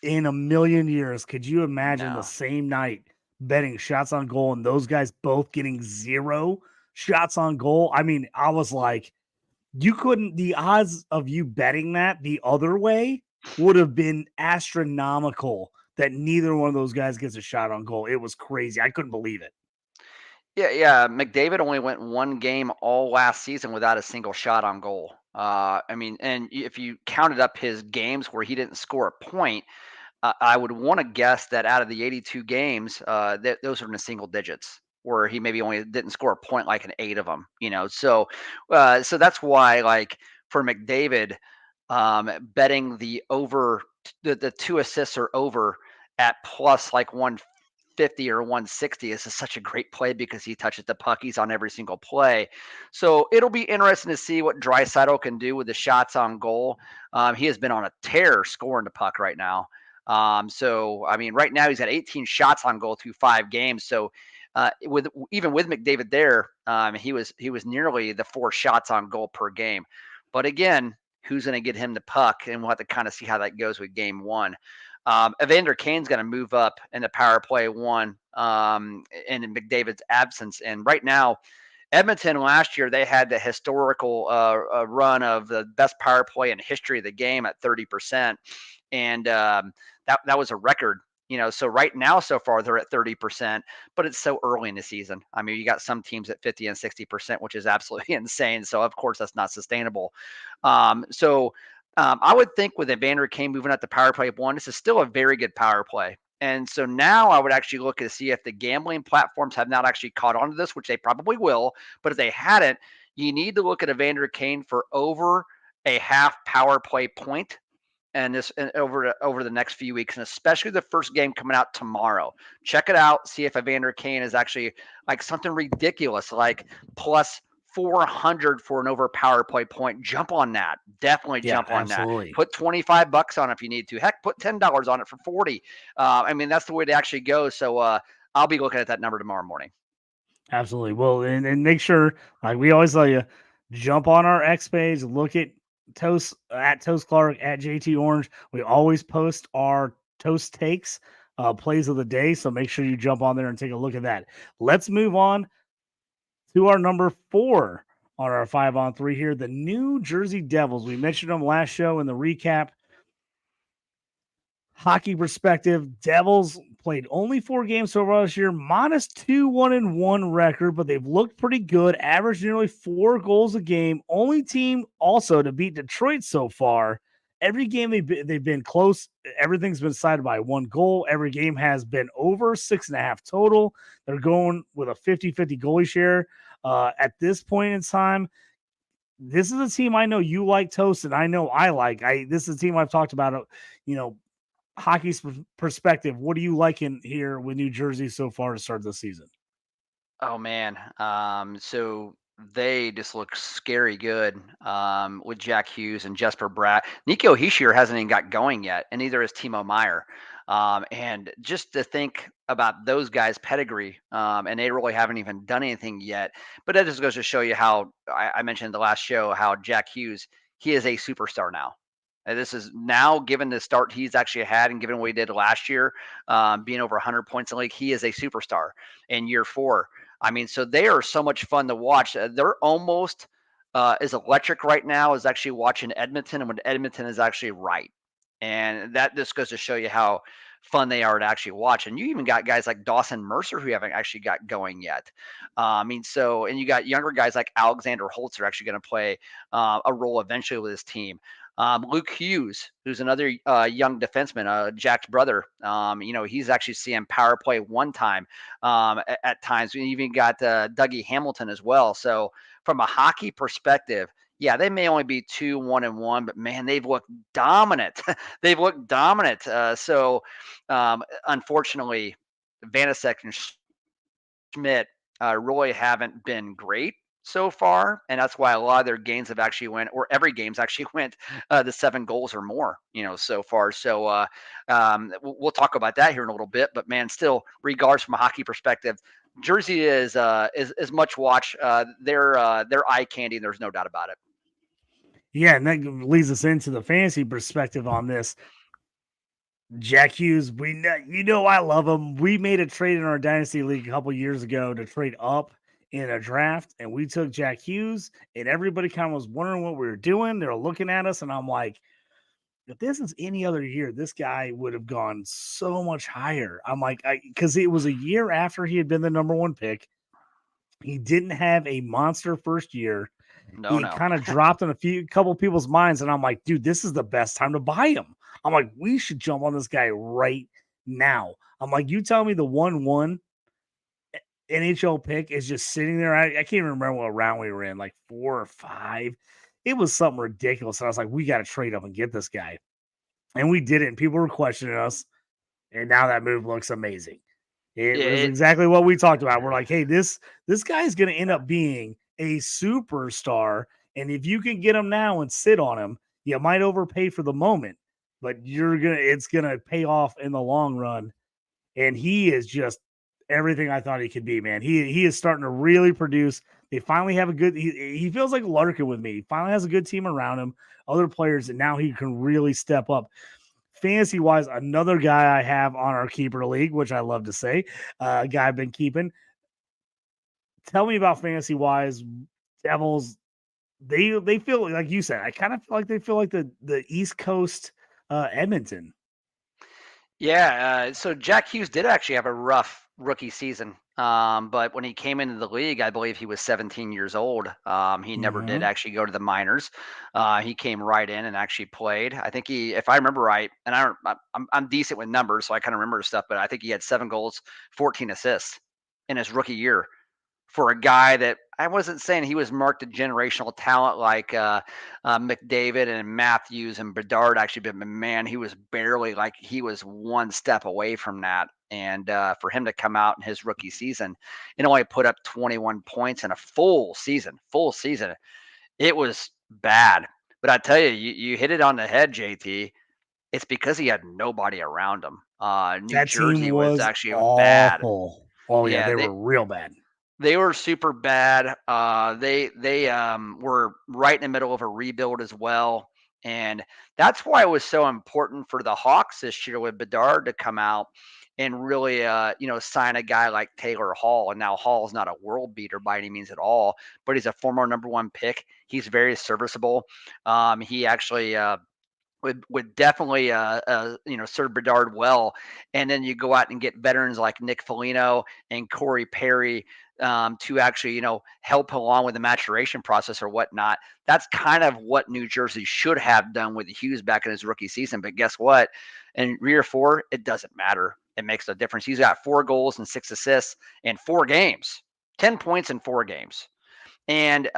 in a million years, could you imagine the
No.
same night betting shots on goal and those guys both getting 0 shots on goal? I mean, I was like, you couldn't, the odds of you betting that the other way would have been astronomical that neither one of those guys gets a shot on goal. It was crazy. I couldn't believe it.
Yeah, yeah. McDavid only went 1 game all last season without a single shot on goal. And if you counted up his games where he didn't score a point, I would want to guess that out of the 82 games, that those are in the single digits, where he maybe only didn't score a point like in 8 of them. So that's why, like for McDavid, betting the over, the 2 assists or over at plus like 150 or 160 is just such a great play because he touches the puck. He's on every single play. So it'll be interesting to see what Draisaitl can do with the shots on goal. He has been on a tear scoring the puck right now. Right now he's got 18 shots on goal through 5 games. So with McDavid there, he was nearly the 4 shots on goal per game. But again, who's going to get him the puck? And we'll have to kind of see how that goes with game 1. Evander Kane's going to move up in the power play 1 in McDavid's absence. And right now, Edmonton last year, they had the historical run of the best power play in history of the game at 30%. And that was a record. So right now, so far, they're at 30%, but it's so early in the season. I mean, you got some teams at 50 and 60%, which is absolutely insane. So, of course, that's not sustainable. I would think with Evander Kane moving up the power play of 1, this is still a very good power play. And so now I would actually look to see if the gambling platforms have not actually caught on to this, which they probably will. But if they hadn't, you need to look at Evander Kane for over a half power play point and over the next few weeks, and especially the first game coming out tomorrow. Check it out. See if Evander Kane is actually like something ridiculous, like plus 400 for an over power play point. Jump on that. Definitely
Yeah,
jump on that.
absolutely.
Put $25 on it if you need to. Heck, put $10 on it for 40. I mean, that's the way to actually go. So I'll be looking at that number tomorrow morning.
Absolutely. Well, and make sure, like we always tell you, jump on our X page, look at Toast at Toast Clark at JT Orange. We always post our Toast takes, plays of the day. So make sure you jump on there and take a look at that. Let's move on to our number 4 on our 5-on-3 here, the New Jersey Devils. We mentioned them last show in the recap. Hockey perspective, Devils played only 4 games so far this year, modest 2-1-1 record, but they've looked pretty good, averaged nearly 4 goals a game. Only team also to beat Detroit so far. Every game they've been close. Everything's been decided by 1 goal. Every game has been over 6.5 total. They're going with a 50-50 goalie share. At this point in time, this is a team I know you like, Toast, and I know I like. This is a team I've talked about, hockey's perspective. What do you like in here with New Jersey so far to start the season?
Oh man. So they just look scary good with Jack Hughes and Jesper Bratt. Nico Hischier hasn't even got going yet, and neither is Timo Meyer. And just to think about those guys' pedigree, and they really haven't even done anything yet. But that just goes to show you how I mentioned in the last show how Jack Hughes, he is a superstar now. And this is now, given the start he's actually had and given what he did last year, being over 100 points in the league, he is a superstar in year 4. I mean, so they are so much fun to watch. They're almost as electric right now as actually watching Edmonton, and when Edmonton is actually right. And that just goes to show you how fun they are to actually watch. And you even got guys like Dawson Mercer who haven't actually got going yet. I mean, so, and you got younger guys like Alexander Holtz are actually going to play a role eventually with his team. Luke Hughes, who's another young defenseman, Jack's brother. He's actually seeing power play one time at times. We even got Dougie Hamilton as well. So from a hockey perspective, yeah, they may only be 2-1-1, but man, they've looked dominant. They've looked dominant. Unfortunately, Vanasek and Schmidt really haven't been great so far, and that's why a lot of their games have actually went, or every game's actually went the 7 goals or more, so far. So we'll talk about that here in a little bit. But man, still, regardless from a hockey perspective, Jersey is much watch. They're eye candy, and there's no doubt about it.
Yeah, and that leads us into the fantasy perspective on this. Jack Hughes, I love him. We made a trade in our dynasty league a couple years ago to trade up in a draft, and we took Jack Hughes, and everybody kind of was wondering what we were doing. They were looking at us, and I'm like, if this is any other year, this guy would have gone so much higher. I'm like, because it was a year after he had been the number 1 pick. He didn't have a monster first year. He
No.
kind of dropped in couple people's minds, and I'm like, dude, this is the best time to buy him. I'm like, we should jump on this guy right now. I'm like, you tell me the 1-1 NHL pick is just sitting there. I can't even remember what round we were in, like 4 or 5. It was something ridiculous. And I was like, we got to trade up and get this guy. And we did it, and people were questioning us. And now that move looks amazing. It was exactly what we talked about. We're like, hey, this guy is going to end up being a superstar. And if you can get him now and sit on him, you might overpay for the moment, but it's gonna pay off in the long run. And he is just everything I thought he could be, man. He is starting to really produce. They finally have he feels like Larkin with me. He finally has a good team around him, other players, and now he can really step up. Fantasy wise, another guy I have on our keeper league, which I love to say, a guy I've been keeping. Tell me about fantasy wise, Devils. They feel like you said. I kind of feel like they feel like the East Coast Edmonton.
Yeah, so Jack Hughes did actually have a rough rookie season. But when he came into the league, I believe he was 17 years old. He never did actually go to the minors. He came right in and actually played. I think if I remember right, and I'm decent with numbers, so I kind of remember stuff, but I think he had 7 goals, 14 assists in his rookie year for a guy that I wasn't saying he was marked a generational talent like McDavid and Matthews and Bedard actually, but man, he was barely, like, he was one step away from that. And for him to come out in his rookie season and only put up 21 points in a full season, it was bad. But I tell you, you hit it on the head, JT. It's because he had nobody around him. New
That team
Jersey was
was
actually bad.
awful. Oh yeah,
Yeah,
they were real bad.
they were super bad. They were right in the middle of a rebuild as well, and that's why it was so important for the Hawks this year with Bedard to come out and really, sign a guy like Taylor Hall. And now Hall's not a world beater by any means at all, but he's a former number one pick. He's very serviceable. He actually would definitely serve Bedard well. And then you go out and get veterans like Nick Foligno and Corey Perry to actually help along with the maturation process or whatnot. That's kind of what New Jersey should have done with Hughes back in his rookie season. But guess what? In year 4, it doesn't matter. It makes no difference. He's got 4 goals and 6 assists in 4 games, 10 points in 4 games. And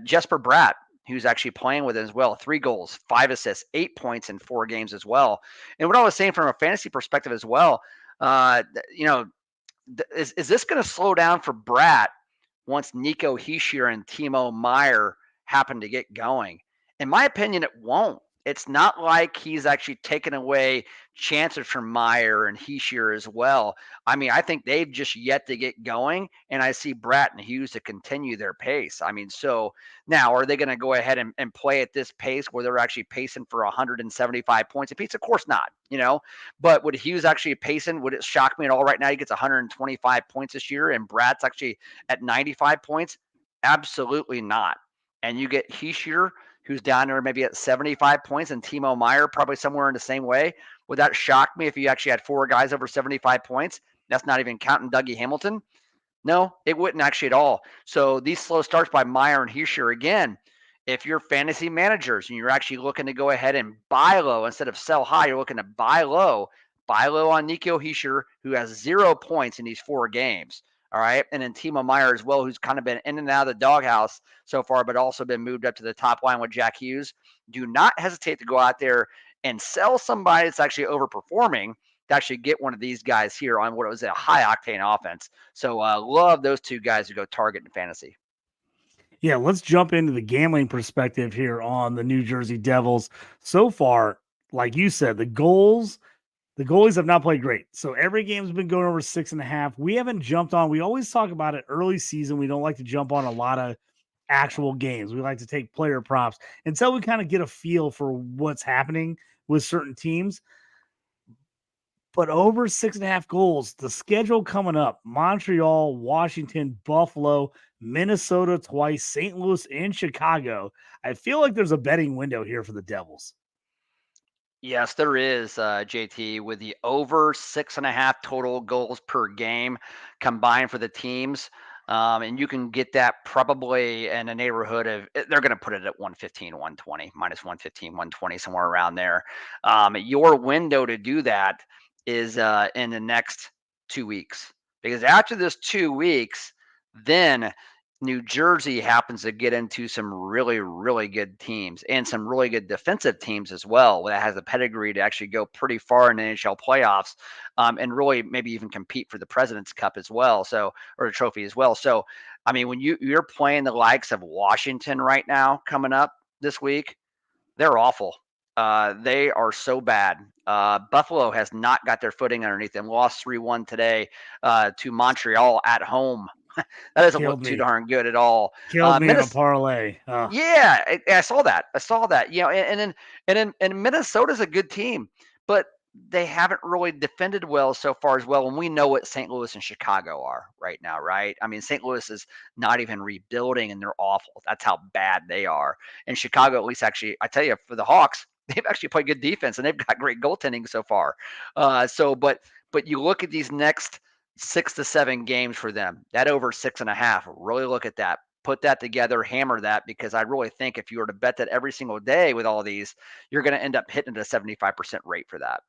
Jesper Bratt, who's actually playing with it as well, 3 goals, 5 assists, 8 points in 4 games as well. And what I was saying from a fantasy perspective as well, uh, you know, is this going to slow down for Bratt once Nico Hischier and Timo Meyer happen to get going? In my opinion, it won't. It's not like he's actually taken away chances from Meyer and Hischier as well. I mean, I think they've just yet to get going, and I see Bratt and Hughes to continue their pace. I mean, so now are they going to go ahead and play at this pace where they're actually pacing for 175 points apiece? Of course not, But would Hughes actually pacing? Would it shock me at all right now? He gets 125 points this year, and Bratt's actually at 95 points? Absolutely not. And you get Hischier, who's down there maybe at 75 points, and Timo Meyer probably somewhere in the same way. Would that shock me if you actually had 4 guys over 75 points? That's not even counting Dougie Hamilton. No, it wouldn't actually at all. So these slow starts by Meyer and Hischier, again, if you're fantasy managers and you're actually looking to go ahead and buy low instead of sell high, you're looking to buy low. Buy low on Nico Hischier, who has 0 points in these 4 games. All right. And then Timo Meyer as well, who's kind of been in and out of the doghouse so far, but also been moved up to the top line with Jack Hughes. Do not hesitate to go out there and sell somebody that's actually overperforming to actually get one of these guys here on what was a high octane offense. So love those 2 guys who go target in fantasy.
Yeah, let's jump into the gambling perspective here on the New Jersey Devils. So far, like you said, the goalies have not played great. So every game's been going over 6.5. We haven't jumped on. We always talk about it early season. We don't like to jump on a lot of actual games. We like to take player props until we kind of get a feel for what's happening with certain teams. But over 6.5 goals, the schedule coming up: Montreal, Washington, Buffalo, Minnesota twice, St. Louis, and Chicago. I feel like there's a betting window here for the Devils.
Yes, there is, JT, with the over 6.5 total goals per game combined for the teams. And you can get that probably in a neighborhood of, they're going to put it at 115, 120, minus 115, 120, somewhere around there. Your window to do that is in the next 2 weeks. Because after this 2 weeks, then New Jersey happens to get into some really, really good teams and some really good defensive teams as well. That has a pedigree to actually go pretty far in the NHL playoffs, and really maybe even compete for the President's Cup as well. So, or the trophy as well. So, I mean, when you're playing the likes of Washington right now coming up this week, they're awful. They are so bad. Buffalo has not got their footing underneath them. Lost 3-1 today to Montreal at home. That doesn't look too darn good at all.
Killed me in a parlay.
Yeah, I saw that. And Minnesota's a good team, but they haven't really defended well so far as well. And we know what St. Louis and Chicago are right now, right? I mean, St. Louis is not even rebuilding, and they're awful. That's how bad they are. And Chicago, at least, actually, I tell you, for the Hawks, they've actually played good defense, and they've got great goaltending so far. But you look at these next 6 to 7 games for them, that over 6.5. Really look at that. Put that together, hammer that, because I really think if you were to bet that every single day with all these, you're going to end up hitting a 75% rate for that.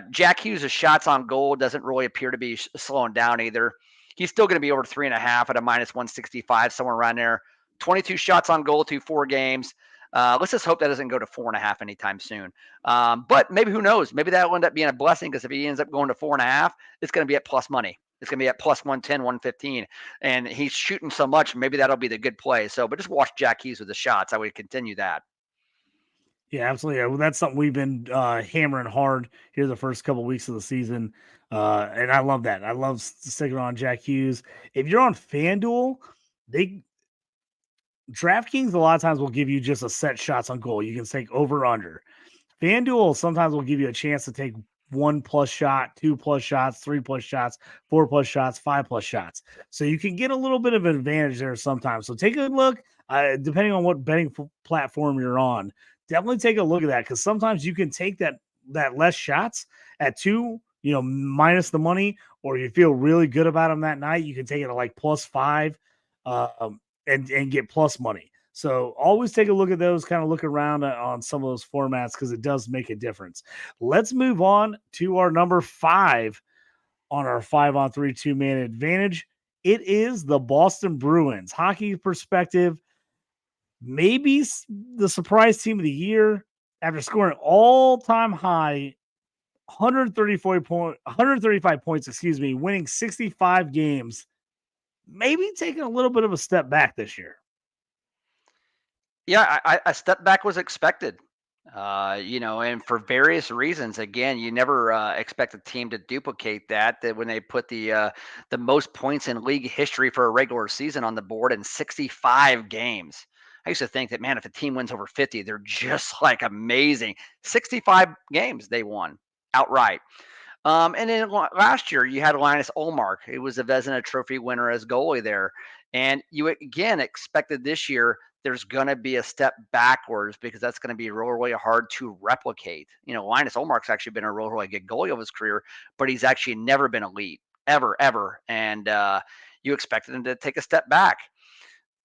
Jack Hughes' shots on goal doesn't really appear to be slowing down either. He's still going to be over 3.5 at a minus 165, somewhere around there. 22 shots on goal through 4 games. Let's just hope that doesn't go to 4.5 anytime soon. But maybe, who knows? Maybe that will end up being a blessing, because if he ends up going to 4.5, it's going to be at plus money. It's going to be at plus 110, 115. And he's shooting so much, maybe that'll be the good play. So, but just watch Jack Hughes with the shots. I would continue that.
Yeah, absolutely. Yeah, well, that's something we've been hammering hard here the first couple weeks of the season, and I love that. I love sticking on Jack Hughes. If you're on FanDuel, they DraftKings a lot of times will give you just a set shots on goal. You can take over under. FanDuel sometimes will give you a chance to take 1+ shot, 2+ shots, 3+ shots, 4+ shots, 5+ shots. So you can get a little bit of an advantage there sometimes. So take a look, depending on what betting platform you're on. Definitely take a look at that, because sometimes you can take that less shots at 2, minus the money, or you feel really good about them that night. You can take it at like +5, and get plus money. So always take a look at those, kind of look around on some of those formats, because it does make a difference. Let's move on to our number 5 on our 5-on-3 2-man advantage. It is the Boston Bruins. Hockey perspective, maybe the surprise team of the year after scoring all-time high 135 points, winning 65 games. Maybe taking a little bit of a step back this year.
Yeah, a step back was expected. And for various reasons. Again, you never expect a team to duplicate that. That when they put the most points in league history for a regular season on the board in 65 games. I used to think that, man, if a team wins over 50, they're just like amazing. 65 games they won outright. And then last year, you had Linus Olmark. He was a Vezina Trophy winner as goalie there. And you again expected this year there's going to be a step backwards, because that's going to be really, really hard to replicate. Linus Olmark's actually been a really, really good goalie of his career, but he's actually never been elite, ever. And you expected him to take a step back.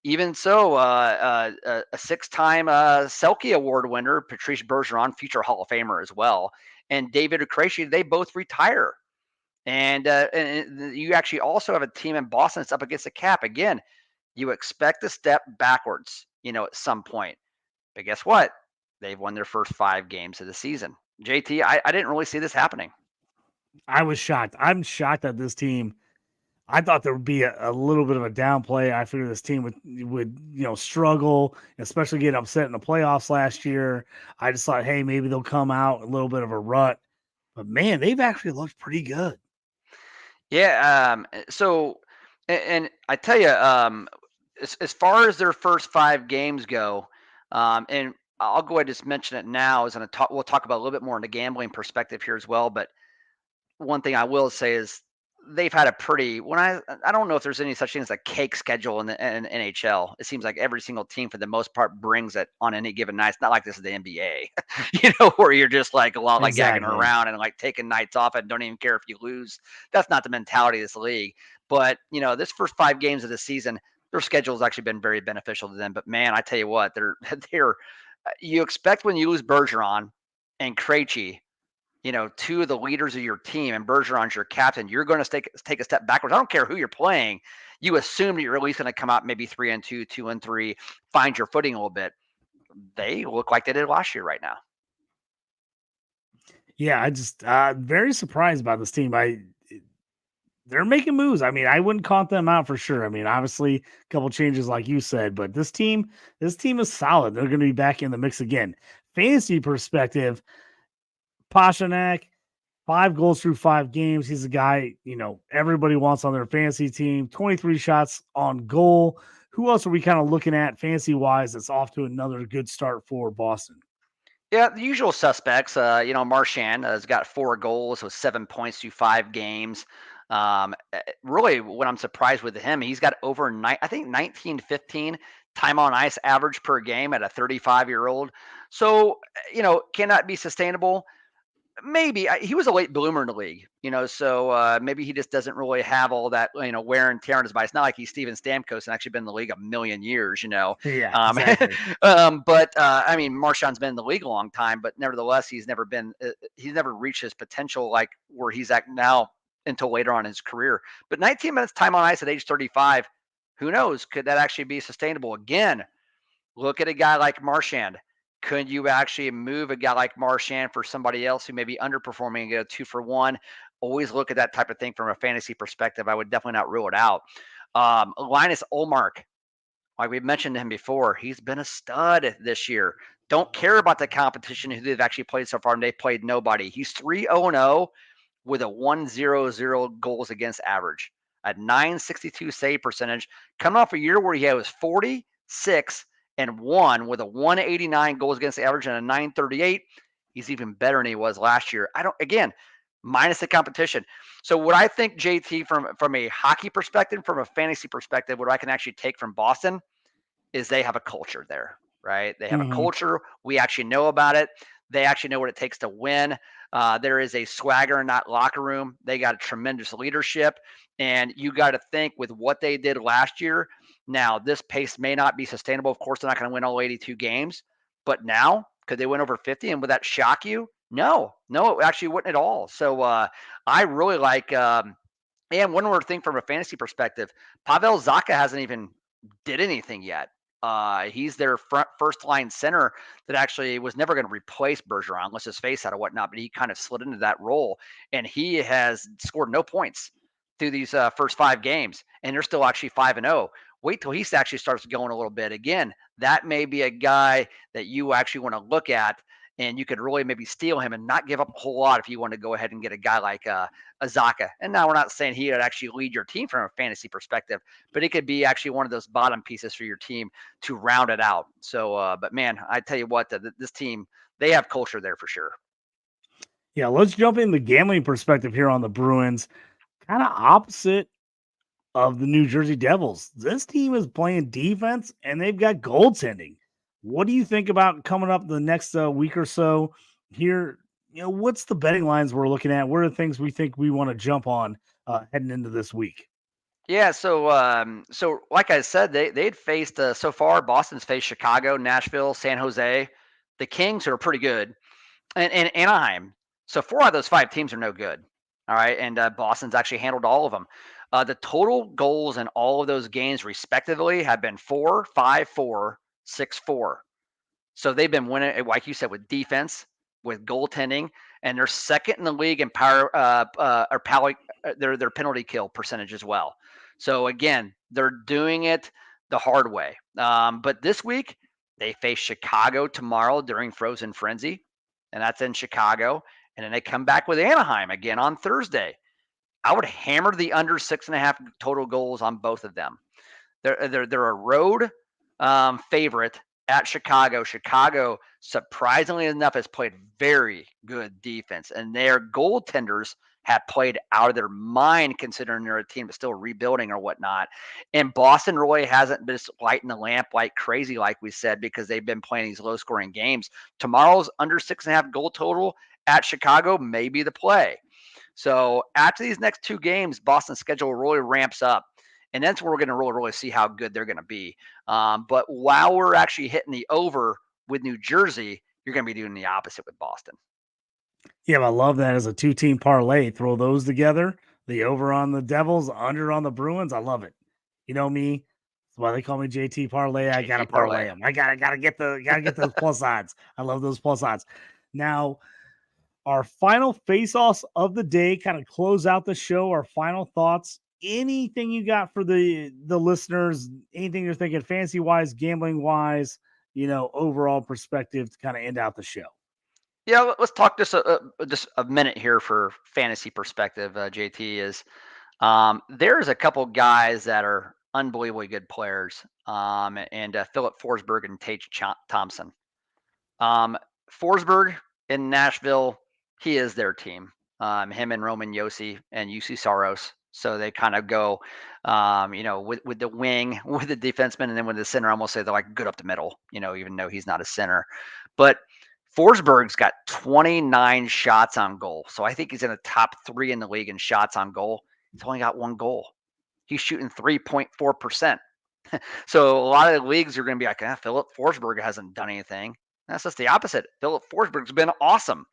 Even so, a 6-time Selke Award winner, Patrice Bergeron, future Hall of Famer as well, and David Krejci, they both retire. And you actually also have a team in Boston that's up against the cap. Again, you expect a step backwards, at some point. But guess what? They've won their first 5 games of the season. JT, I didn't really see this happening.
I was shocked. I'm shocked that this team. I thought there would be a little bit of a downplay. I figured this team would struggle, especially getting upset in the playoffs last year. I just thought, hey, maybe they'll come out a little bit of a rut. But man, they've actually looked pretty good.
Yeah. So, and I tell you, as far as their first 5 games go, and I'll go ahead and just mention it now, we'll talk about a little bit more in the gambling perspective here as well. But one thing I will say is they've had a pretty, I don't know if there's any such thing as a cake schedule in the NHL. It seems like every single team for the most part brings it on any given night. It's not like this is the NBA, where you're just like a lot like gagging around and like taking nights off and don't even care if you lose. That's not the mentality of this league. But this first 5 games of the season, their schedule has actually been very beneficial to them. But man, I tell you what, they're you expect when you lose Bergeron and Krejci, 2 of the leaders of your team, and Bergeron's your captain, you're going to take a step backwards. I don't care who you're playing. You assume that you're at least going to come out maybe 3-2, 2-3, find your footing a little bit. They look like they did last year right now.
Yeah, I just very surprised by this team. They're making moves. I mean, I wouldn't count them out for sure. I mean, obviously, a couple changes like you said, but this team is solid. They're going to be back in the mix again. Fantasy perspective, Pastrnak, 5 goals through 5 games. He's a guy, everybody wants on their fantasy team. 23 shots on goal. Who else are we kind of looking at fantasy-wise that's off to another good start for Boston?
Yeah, the usual suspects. Marchand has got 4 goals with 7 points through 5 games. Really, what I'm surprised with him, he's got over 19-15 time on ice average per game at a 35-year-old. So, can that be sustainable? Maybe. He was a late bloomer in the league, so maybe he just doesn't really have all that, wear and tear on his body. It's not like he's Steven Stamkos and actually been in the league a million years,
Yeah,
exactly. But I mean, Marchand's been in the league a long time, but nevertheless, he's never reached his potential like where he's at now until later on in his career. But 19 minutes time on ice at age 35, who knows? Could that actually be sustainable? Again, Look at a guy like Marchand. Could you actually move a guy like Marchand for somebody else who may be underperforming and get a 2-for-1? Always look at that type of thing from a fantasy perspective. I would definitely not rule it out. Linus Olmark, like we mentioned him before, he's been a stud this year. Don't care about the competition who they've actually played so far, and they've played nobody. He's 3-0-0 with a 1.00 goals against average, a 962 save percentage, coming off a year where he was 46-1 with a 189 goals against average and a 938. He's even better than he was last year. Minus the competition. So what I think, JT, from a hockey perspective, from a fantasy perspective, what I can actually take from Boston is they have a culture there, right? They have a culture. We actually know about it. They actually know what it takes to win. There is a swagger in that locker room. They got a tremendous leadership. And you got to think with what they did last year. Now, this pace may not be sustainable. Of course, they're not going to win all 82 games. But now, could they win over 50? And would that shock you? No, it actually wouldn't at all. So I really like, and one more thing from a fantasy perspective, Pavel Zacha hasn't even did anything yet. He's their first line center that actually was never going to replace Bergeron unless his face out or whatnot, but he kind of slid into that role, and he has scored no points through these first 5 games, and they're still actually 5-0. Wait till he actually starts going a little bit again. That may be a guy that you actually want to look at, and you could really maybe steal him and not give up a whole lot if you want to go ahead and get a guy like Azaka. And now we're not saying he would actually lead your team from a fantasy perspective, but it could be actually one of those bottom pieces for your team to round it out. So, but man, I tell you what, this team, they have culture there for sure.
Yeah, let's jump in the gambling perspective here on the Bruins. Kind of opposite of the New Jersey Devils. This team is playing defense and they've got goaltending. What do you think about coming up the next week or so here? What's the betting lines we're looking at? What are the things we think we want to jump on heading into this week?
Yeah, so like I said, they'd faced so far. Boston's faced Chicago, Nashville, San Jose, the Kings, who are pretty good, and Anaheim. So 4 out of those 5 teams are no good. All right, and Boston's actually handled all of them. The total goals in all of those games, respectively, have been 4, 5, 4, 6, 4. So they've been winning, like you said, with defense, with goaltending, and they're second in the league in their penalty kill percentage as well. So again, they're doing it the hard way. But this week they face Chicago tomorrow during Frozen Frenzy, and that's in Chicago. And then they come back with Anaheim again on Thursday. I would hammer the under 6.5 total goals on both of them. They're a road favorite at Chicago. Chicago, surprisingly enough, has played very good defense, and their goaltenders have played out of their mind considering they're a team that's still rebuilding or whatnot. And Boston really hasn't been lighting the lamp like crazy, like we said, because they've been playing these low-scoring games. Tomorrow's under 6.5 goal total at Chicago may be the play. So after these next 2 games, Boston's schedule really ramps up. And that's where we're going to really see how good they're going to be. But while we're actually hitting the over with New Jersey, you're going to be doing the opposite with Boston.
Yeah, I love that as a 2-team parlay. Throw those together. The over on the Devils, under on the Bruins. I love it. You know me. That's why they call me JT Parlay. I gotta parlay them. I gotta get those plus odds. I love those plus odds. Now, our final face-offs of the day, kind of close out the show. Our final thoughts. Anything you got for the listeners? Anything you're thinking fantasy wise, gambling wise? Overall perspective to kind of end out the show.
Yeah, let's talk just a minute here for fantasy perspective. JT is there's a couple guys that are unbelievably good players, and Philip Forsberg and Tage Thompson. Forsberg in Nashville, he is their team. Him and Roman Yossi and UC Saros. So they kind of go, with the wing, with the defenseman, and then with the center, I almost say they're like good up the middle, even though he's not a center. But Forsberg's got 29 shots on goal. So I think he's in the top 3 in the league in shots on goal. He's only got 1 goal. He's shooting 3.4%. So a lot of the leagues are going to be like, Philip Forsberg hasn't done anything. That's just the opposite. Philip Forsberg's been awesome.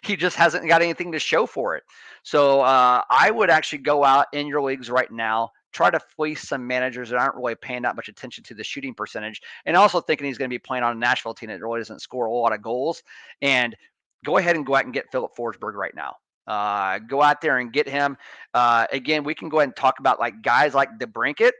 He just hasn't got anything to show for it. So I would actually go out in your leagues right now, try to fleece some managers that aren't really paying that much attention to the shooting percentage, and also thinking he's going to be playing on a Nashville team that really doesn't score a whole lot of goals. And go ahead and go out and get Philip Forsberg right now. Go out there and get him. Again, we can go ahead and talk about like guys like DeBrincat.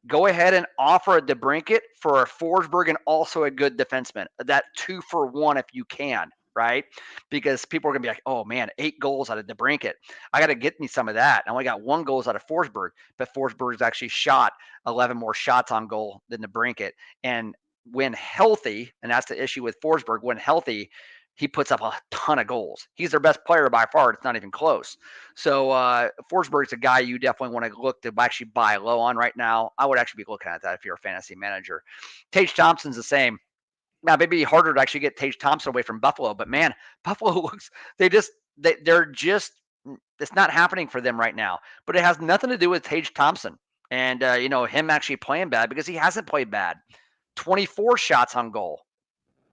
Go ahead and offer a DeBrincat for a Forsberg and also a good defenseman. That 2-for-1 if you can, right? Because people are going to be like, oh man, 8 goals out of DeBrincat. I got to get me some of that. I only got 1 goal out of Forsberg, but Forsberg's actually shot 11 more shots on goal than DeBrincat. And when healthy, and that's the issue with Forsberg, when healthy, he puts up a ton of goals. He's their best player by far. It's not even close. So Forsberg's a guy you definitely want to look to actually buy low on right now. I would actually be looking at that if you're a fantasy manager. Tage Thompson's the same. Now, maybe harder to actually get Tage Thompson away from Buffalo, but man, Buffalo looks, they're just, it's not happening for them right now. But it has nothing to do with Tage Thompson and, him actually playing bad, because he hasn't played bad. 24 shots on goal.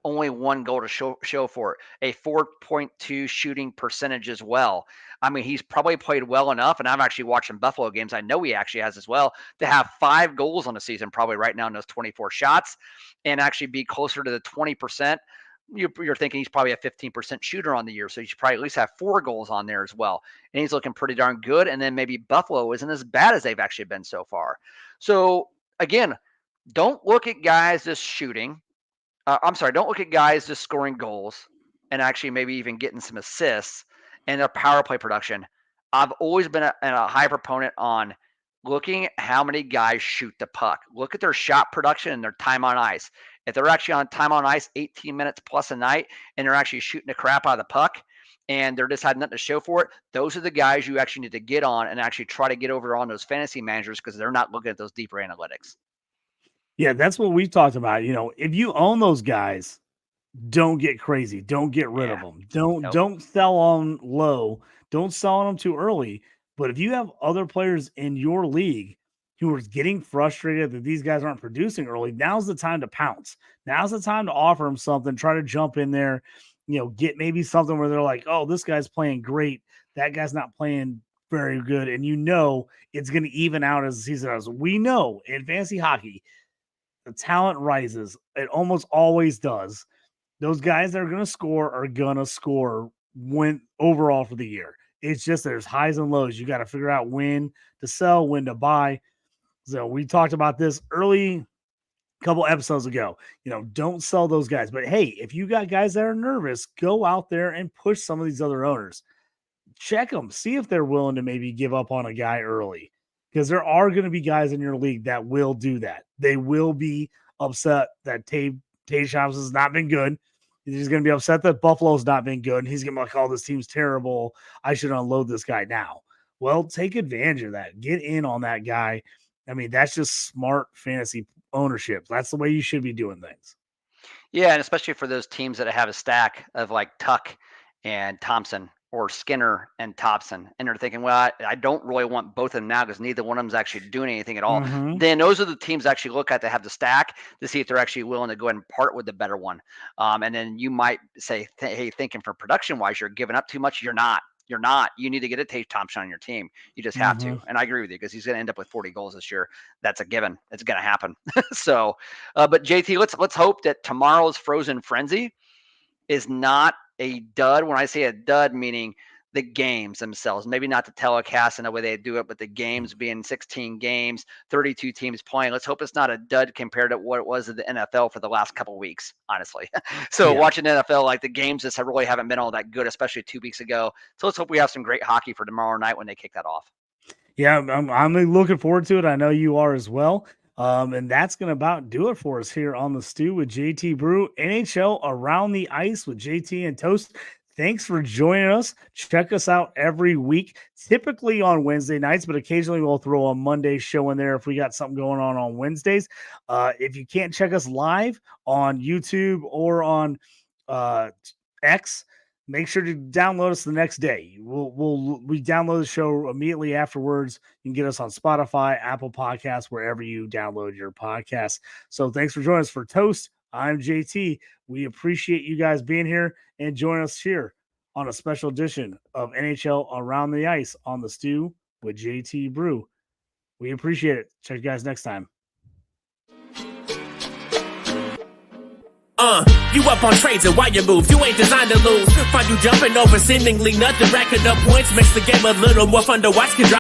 Only 1 goal to show for it. A 4.2 shooting percentage as well. I mean, he's probably played well enough, and I'm actually watching Buffalo games. I know he actually has as well, to have 5 goals on the season probably right now in those 24 shots and actually be closer to the 20%. You're thinking he's probably a 15% shooter on the year, so he should probably at least have 4 goals on there as well. And he's looking pretty darn good. And then maybe Buffalo isn't as bad as they've actually been so far. So, again, don't look at guys just shooting. Don't look at guys just scoring goals and actually maybe even getting some assists and their power play production. I've always been a high proponent on looking at how many guys shoot the puck. Look at their shot production and their time on ice. If they're actually on time on ice 18 minutes plus a night and they're actually shooting the crap out of the puck and they're just had nothing to show for it, those are the guys you actually need to get on and actually try to get over on those fantasy managers, because they're not looking at those deeper analytics.
Yeah, that's what we've talked about. If you own those guys, don't get crazy. Don't get rid of them. Don't sell on low. Don't sell on them too early. But if you have other players in your league who are getting frustrated that these guys aren't producing early, now's the time to pounce. Now's the time to offer them something. Try to jump in there. Get maybe something where they're like, oh, this guy's playing great. That guy's not playing very good. And it's going to even out as the season goes. We know in fantasy hockey, the talent rises. It almost always does. Those guys that are going to score when overall for the year. It's just there's highs and lows. You got to figure out when to sell, when to buy. So we talked about this early couple episodes ago. Don't sell those guys. But hey, if you got guys that are nervous, go out there and push some of these other owners. Check them. See if they're willing to maybe give up on a guy early. Because there are going to be guys in your league that will do that. They will be upset that Tage Thompson has not been good. He's going to be upset that Buffalo's not been good. And he's going to be like, oh, this team's terrible. I should unload this guy now. Well, take advantage of that. Get in on that guy. I mean, that's just smart fantasy ownership. That's the way you should be doing things.
Yeah, and especially for those teams that have a stack of like Tuck and Thompson, or Skinner and Thompson, and they're thinking, well, I don't really want both of them now because neither one of them's actually doing anything at all.
Mm-hmm.
Then those are the teams actually look at to have the stack to see if they're actually willing to go ahead and part with the better one. And then you might say, hey, thinking for production wise, you're giving up too much. You're not. You need to get a Tage Thompson on your team. You just have to. And I agree with you, because he's going to end up with 40 goals this year. That's a given. It's going to happen. So, but JT, let's hope that tomorrow's Frozen Frenzy is not a dud. When I say a dud, meaning the games themselves, maybe not the telecast and the way they do it, but the games being 16 games, 32 teams playing. Let's hope it's not a dud compared to what it was in the NFL for the last couple of weeks, honestly. So watching NFL, like the games just really haven't been all that good, especially 2 weeks ago. So let's hope we have some great hockey for tomorrow night when they kick that off.
Yeah, I'm looking forward to it. I know you are as well. And that's going to about do it for us here on the Stew with JT Brew, NHL Around the Ice with JT and Toast. Thanks for joining us. Check us out every week, typically on Wednesday nights, but occasionally we'll throw a Monday show in there if we got something going on Wednesdays. If you can't check us live on YouTube or on X, make sure to download us the next day. We download the show immediately afterwards. You can get us on Spotify, Apple Podcasts, wherever you download your podcasts. So thanks for joining us. For Toast, I'm JT. We appreciate you guys being here and joining us here on a special edition of NHL Around the Ice on the Stew with JT Brew. We appreciate it. Check you guys next time.
You up on trades and why you move? You ain't designed to lose. Find you jumping over seemingly nothing, racking up points, makes the game a little more fun to watch. Can drop